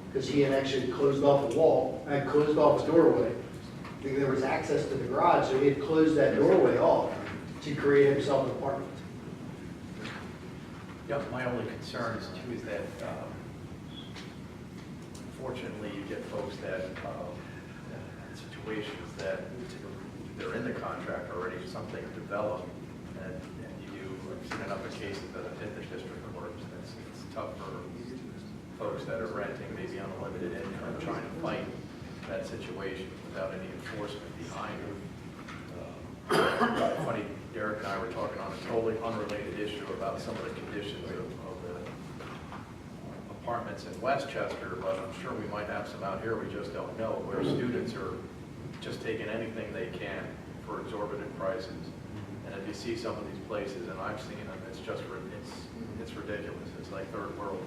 because he had actually closed off a wall, had closed off a doorway. There was access to the garage, so he had closed that doorway off to create himself an apartment. Yep, my only concern is too is that, unfortunately, you get folks that, situations that they're in the contract already, something developed, and you do, I've seen enough of cases that have hit the district courts, it's tough for folks that are renting, maybe on a limited income, trying to fight that situation without any enforcement behind it. Funny, Derek and I were talking on a totally unrelated issue about some of the conditions of the apartments in Westchester, but I'm sure we might have some out here we just don't know, where students are just taking anything they can for exorbitant prices. And if you see some of these places, and I've seen them, it's just, it's ridiculous. It's like third world.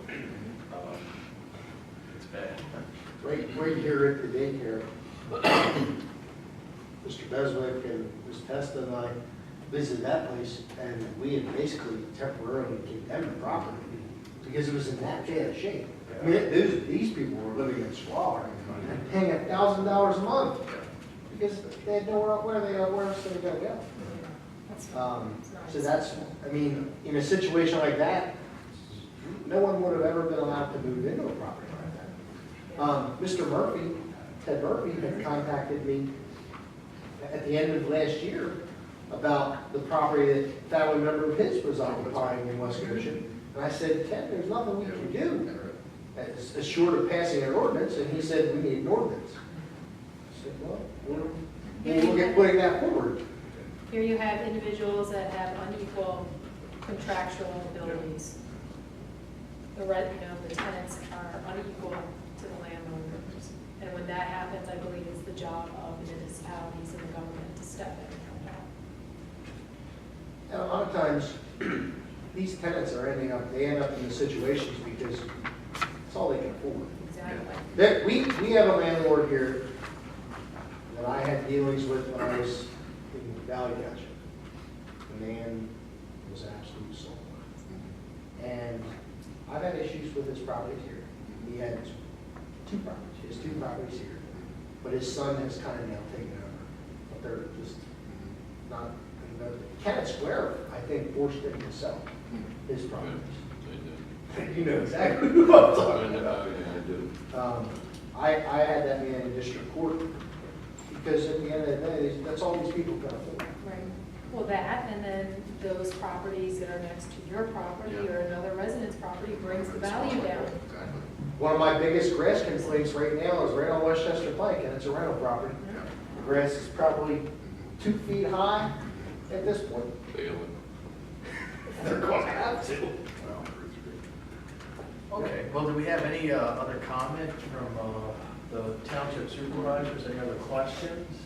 It's bad. Right here at the daycare, Mr. Beswick and Ms. Testa and I visited that place, and we had basically temporarily condemned the property because it was in that bad shape. I mean, these people were living in squalor and paying $1,000 a month because they had nowhere where else they were going to go. So that's, I mean, in a situation like that, no one would have ever been allowed to move into a property like that. Mr. Murphy, Ted Murphy, had contacted me at the end of last year about the property that a family member of his was occupying in West Goshen. And I said, Ted, there's nothing we can do as short of passing an ordinance. And he said, we need an ordinance. I said, well, we'll get putting that forward. Here you have individuals that have unequal contractual abilities. The tenants are unequal to the landowners. And when that happens, I believe it's the job of the municipalities and the government to step in and help out. And a lot of times, these tenants are end up in the situations because it's all they can afford. Exactly. We have a landlord here that I had dealings with when I was in Valley Township. The man was an absolute soul. And I've had issues with his properties here. He had two properties. He has two properties here. But his son has kind of now taken over. But they're just not, Kenneth Square, I think, forced him to sell his properties. You know exactly who I'm talking about. I had that man in district court because at the end of the day, that's all these people can afford. Right. Well, that, and then those properties that are next to your property or another resident's property brings the value down. One of my biggest grass complaints right now is right on Westchester Pike, and it's a rental property. The grass is probably 2 feet high at this point. They're going to have to. Okay, well, do we have any other comment from the township supervisors? Any other questions?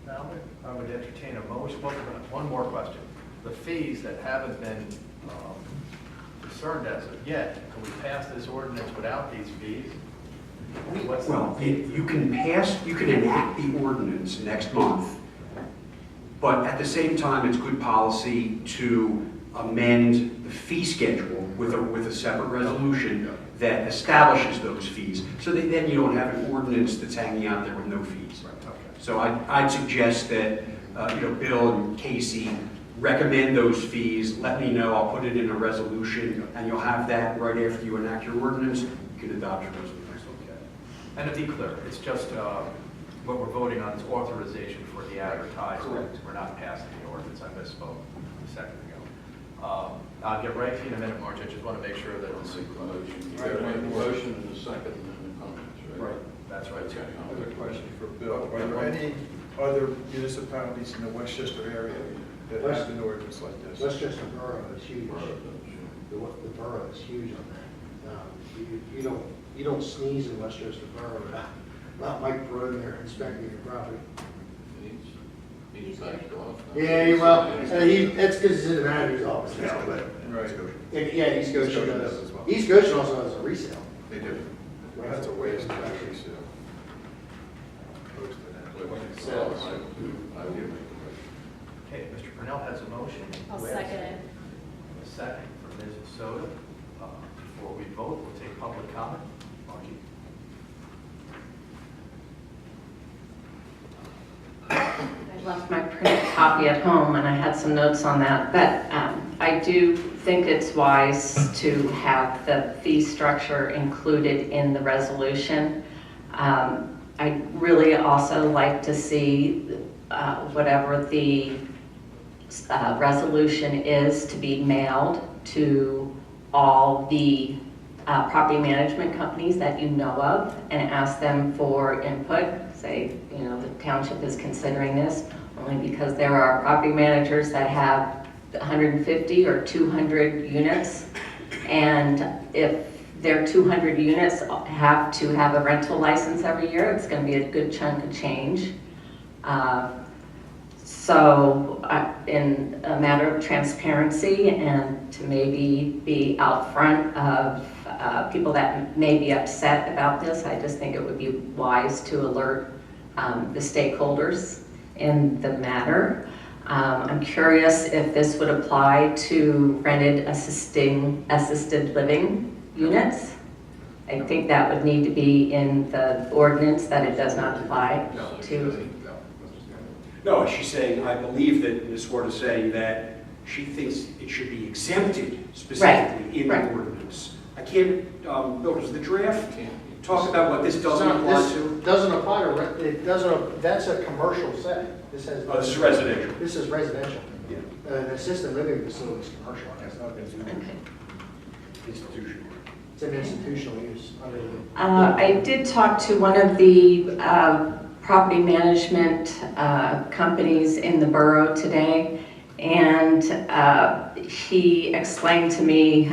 Now, I would entertain a motion. One more question. The fees that haven't been concerned as of yet, can we pass this ordinance without these fees? Well, you can enact the ordinance next month, but at the same time, it's good policy to amend the fee schedule with a separate resolution that establishes those fees, so that then you don't have an ordinance that's hanging out there with no fees. So I'd suggest that Bill and Casey recommend those fees, let me know, I'll put it in a resolution, and you'll have that right after you enact your ordinance, you can adopt your resolution. And to be clear, it's just, what we're voting on is authorization for the advertisement. Correct. We're not passing the ordinance, I misspoke a second ago. I'll get right to you in a minute, Marge, I just want to make sure that it's... You got a motion and a second and then the comments, right? Right, that's right, too. Another question for Bill. Are there any other municipalities in the Westchester area that have an ordinance like this? Westchester Borough is huge. The borough is huge on that. You don't sneeze in Westchester Borough without Mike Broden there inspecting your property. He's backed off. Yeah, well, that's because he's in the manager's office. Right. Yeah, East Goshen Goshen does. does as well. East Goshen also has a resale. They do. Well, that's a waste of actually, so. I would make Okay, Mr. Purnell has a motion. I'll Do we have second it. A second from Ms. Soto. Before we vote, we'll take public comment. Margie? I left my printed copy at home and I had some notes on that, but I do think it's wise to have the fee structure included in the resolution. I'd really also like to see whatever the resolution is to be mailed to all the property management companies that you know of and ask them for input. Say, the township is considering this only because there are property managers that have 150 or 200 units. And if their 200 units have to have a rental license every year, it's going to be a good chunk of change. So in a matter of transparency and to maybe be out front of people that may be upset about this, I just think it would be wise to alert the stakeholders in the matter. I'm curious if this would apply to rented assisted living units. I think that would need to be in the ordinance that it does not apply to. No, she's saying, I believe that Ms. Ward is saying that she thinks it should be exempted specifically in the ordinance. I can't, Bill, does the draft talk about what this doesn't apply to? Doesn't apply to, it doesn't, that's a commercial setting. This has. Oh, this is residential. This is residential. Yeah. An assisted living facility is commercial. It's not going to be Institutional. It's an institutional use. I did talk to one of the property management companies in the borough today, and he explained to me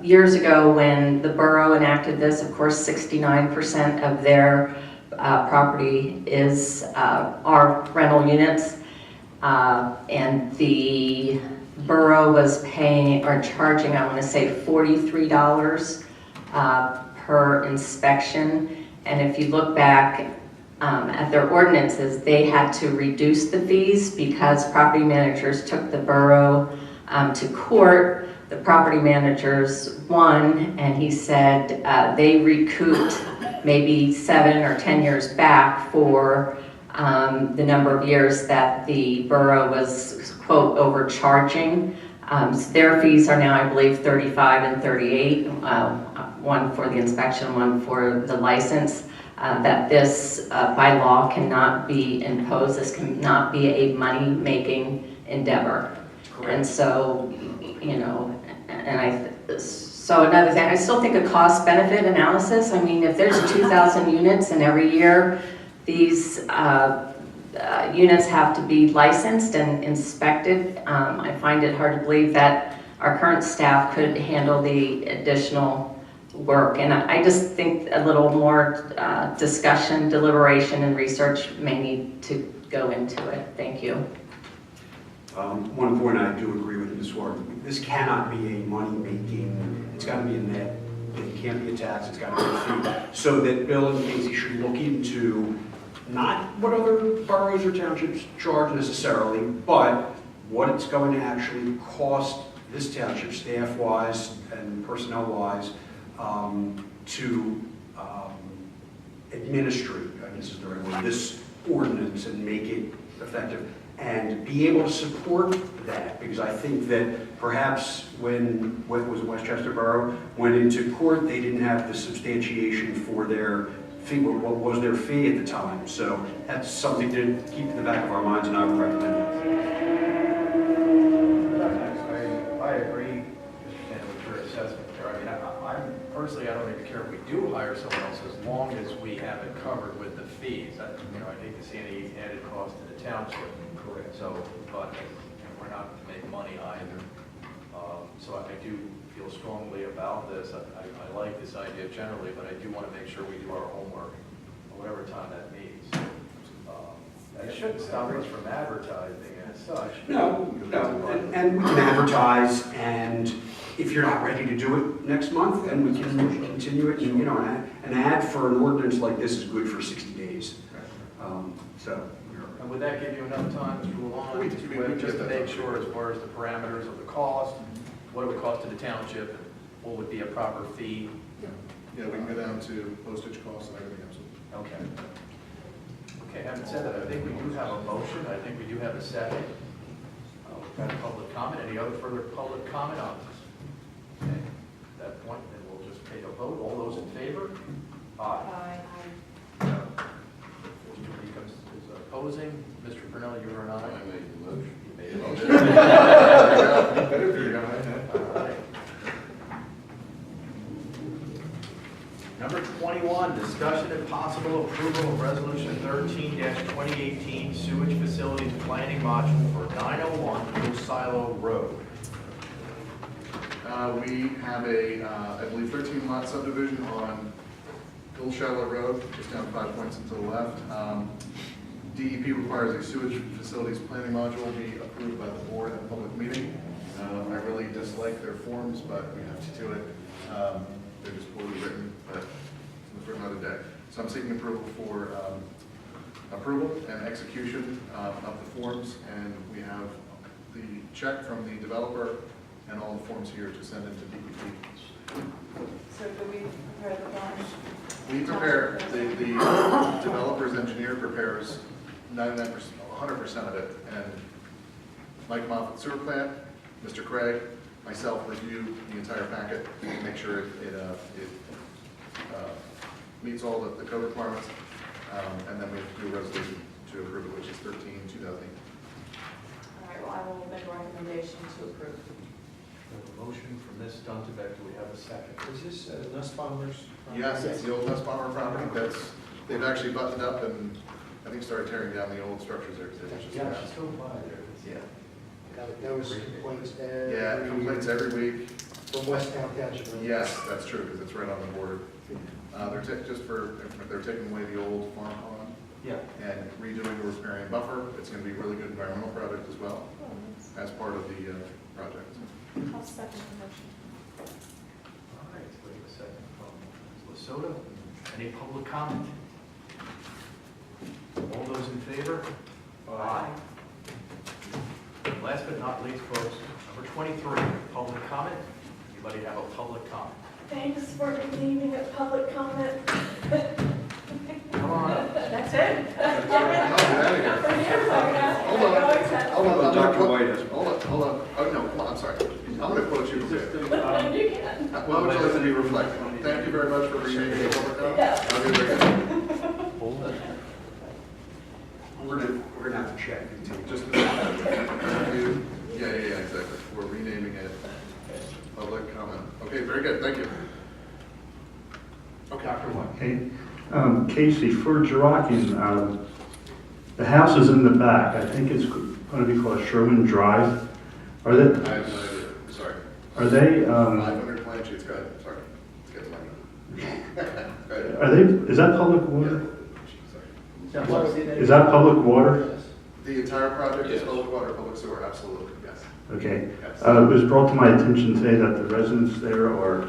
years ago when the borough enacted this, of course 69% of their property are rental units, and the borough was paying or charging, I want to say $43 per inspection. And if you look back at their ordinances, they had to reduce the fees because property managers took the borough to court. The property managers won, and he said they recouped maybe 7 or 10 years back for the number of years that the borough was, quote, overcharging. So their fees are now, I believe, $35 and $38, one for the inspection, one for the license. That this, by law, cannot be imposed. This cannot be a money-making endeavor. Correct. And so, so another thing, I still think a cost-benefit analysis. I mean, if there's 2,000 units and every year these units have to be licensed and inspected, I find it hard to believe that our current staff could handle the additional work. And I just think a little more discussion, deliberation, and research may need to go into it. Thank you. One point I do agree with Ms. Ward. This cannot be a money-making, it's got to be a net. It can't be a tax, it's got to be a fee. So that Bill and Casey should look into not what other boroughs or townships charge necessarily, but what it's going to actually cost this township staff-wise and personnel-wise to administrate, I guess is the right word, this ordinance and make it effective. and be able to support that, because I think that perhaps when, what was it, Westchester Borough went into court, they didn't have the substantiation for their fee, what was their fee at the time. So that's something to keep in the back of our minds, and I would recommend that. I agree, Mr. Sanders, with your assessment there. I mean, I'm personally, I don't even care if we do hire someone else, as long as we have it covered with the fees. I hate to see any added cost to the township. Correct. So, but we're not to make money either. So I do feel strongly about this. I like this idea generally, but I do want to make sure we do our homework, whatever time that means. That shouldn't stop us from advertising as such. No, and we can advertise, and if you're not ready to do it next month, then we can continue it. And, an ad for an ordinance like this is good for 60 days. And would that give you enough time to move on, just to make sure as far as the parameters of the cost, what it would cost to the township, and what would be a proper fee? Yeah, we can go down to postage costs and everything else. Okay. Okay, having said that, I think we do have a motion, I think we do have a second. We've got a public comment, any other further public comment on this? Okay, at that point, then we'll just take a vote, all those in favor? Aye. Is opposing, Mr. Purnell, you are an aye? I made the motion. You made a motion. Better be an aye. All right. Number 21, discussion and possible approval of Resolution 13-2018 sewage facilities planning module for 901 Old Silo Road. We have a, I believe, 13-lot subdivision on Old Shallow Road, just down 5 points and to the left. DEP requires a sewage facilities planning module be approved by the board at a public meeting. I really dislike their forms, but we have to do it. They're just poorly written, but it's for another day. So I'm seeking approval for approval and execution of the forms, and we have the check from the developer and all the forms here to send into DEP. So do we prepare the bond? We prepare, the developer's engineer prepares 99%, 100% of it, and Mike Moffett sewer plant, Mr. Craig, myself review the entire packet, make sure it meets all the code requirements, and then we have to do a resolution to approve it, which is 13/2008. All right, well, I will make a recommendation to approve. We have a motion from Ms. Duntebeck. Do we have a second? Is this Nussbaumer's? Yes, it's the old Nussbaumer property. They've actually buttoned up and I think started tearing down the old structures there. Yeah, she's still by there. Yeah. That was complaints. Yeah, complaints every week. From Westtown Township. Yes, that's true, because it's right on the border. They're taking away the old farm pond Yeah. and redoing a riparian buffer. It's going to be a really good environmental project as well, as part of the project. I'll second the motion. All right, so we have a second from Ms. Lasota. Any public comment? All those in favor? Aye. Last but not least, folks, number 23, public comment. Anybody have a public comment? Thanks for leaving a public comment. Come on up. That's it? Hold on. Dr. White has. Hold on. Oh, no, come on, I'm sorry. I'm going to quote you from here. You can. What would you like to be reflected? Thank you very much for remaining a public comment. Have a good day. We're gonna have to check. Just yeah, exactly. We're renaming it public comment. Okay, very good, thank you. Okay, Dr. White. Okay, Casey, for Jirakin, the house is in the back. I think it's going to be called Sherwin Drive. Are they? I have no idea, sorry. Are they? 500 plan sheets, go ahead, sorry. Let's get the money. Are they? Is that public water? Sorry. Is that public water? The entire project is public water, public sewer, absolutely, yes. Okay. Yes. It was brought to my attention today that the residents there are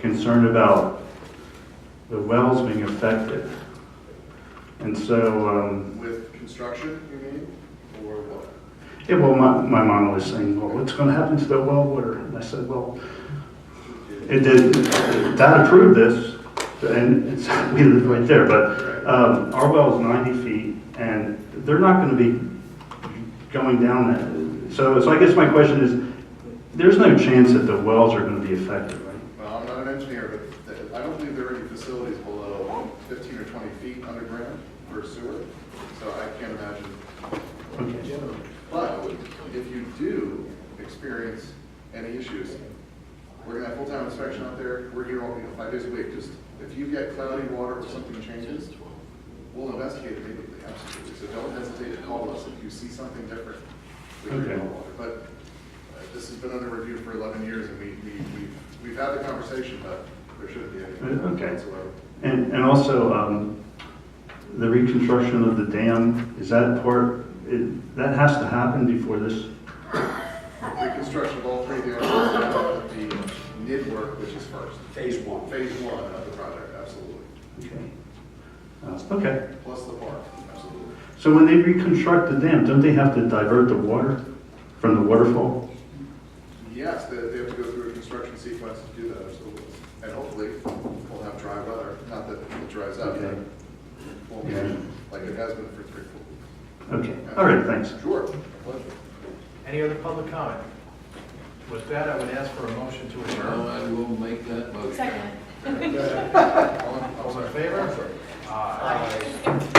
concerned about the wells being affected. And so... With construction, you mean, or what? Yeah, well, my mom was saying, well, what's going to happen to the well water? And I said, well, that approved this, and we live right there, but our well is 90 feet, and they're not going to be going down that. So I guess my question is, there's no chance that the wells are going to be affected, right? Well, I'm not an engineer, but I don't believe there are any facilities below 15 or 20 feet underground for sewer, so I can't imagine. Okay. But if you do experience any issues, we're gonna have full-time inspection out there. We're here all, 5 days a week. Just, if you get cloudy water or something changes, we'll investigate immediately, absolutely. So don't hesitate to call us if you see something different with your well water. But this has been under review for 11 years, and we've had the conversation, but there shouldn't be anything whatsoever. And also, the reconstruction of the dam, is that part, that has to happen before this? Reconstruction of all 3 dams, the NID work, which is first. Phase 1. Phase 1 of the project, absolutely. Okay. Okay. Plus the park, absolutely. So when they reconstruct the dam, don't they have to divert the water from the waterfall? Yes, they have to go through a construction sequence to do that, absolutely. And hopefully, we'll have dry weather, not that it dries out, but it won't be like it has been for 3 or 4 weeks. Okay. All right, thanks. Sure. Any other public comment? With that, I would ask for a motion to adjourn. I will make that motion. Second. All in favor? Aye.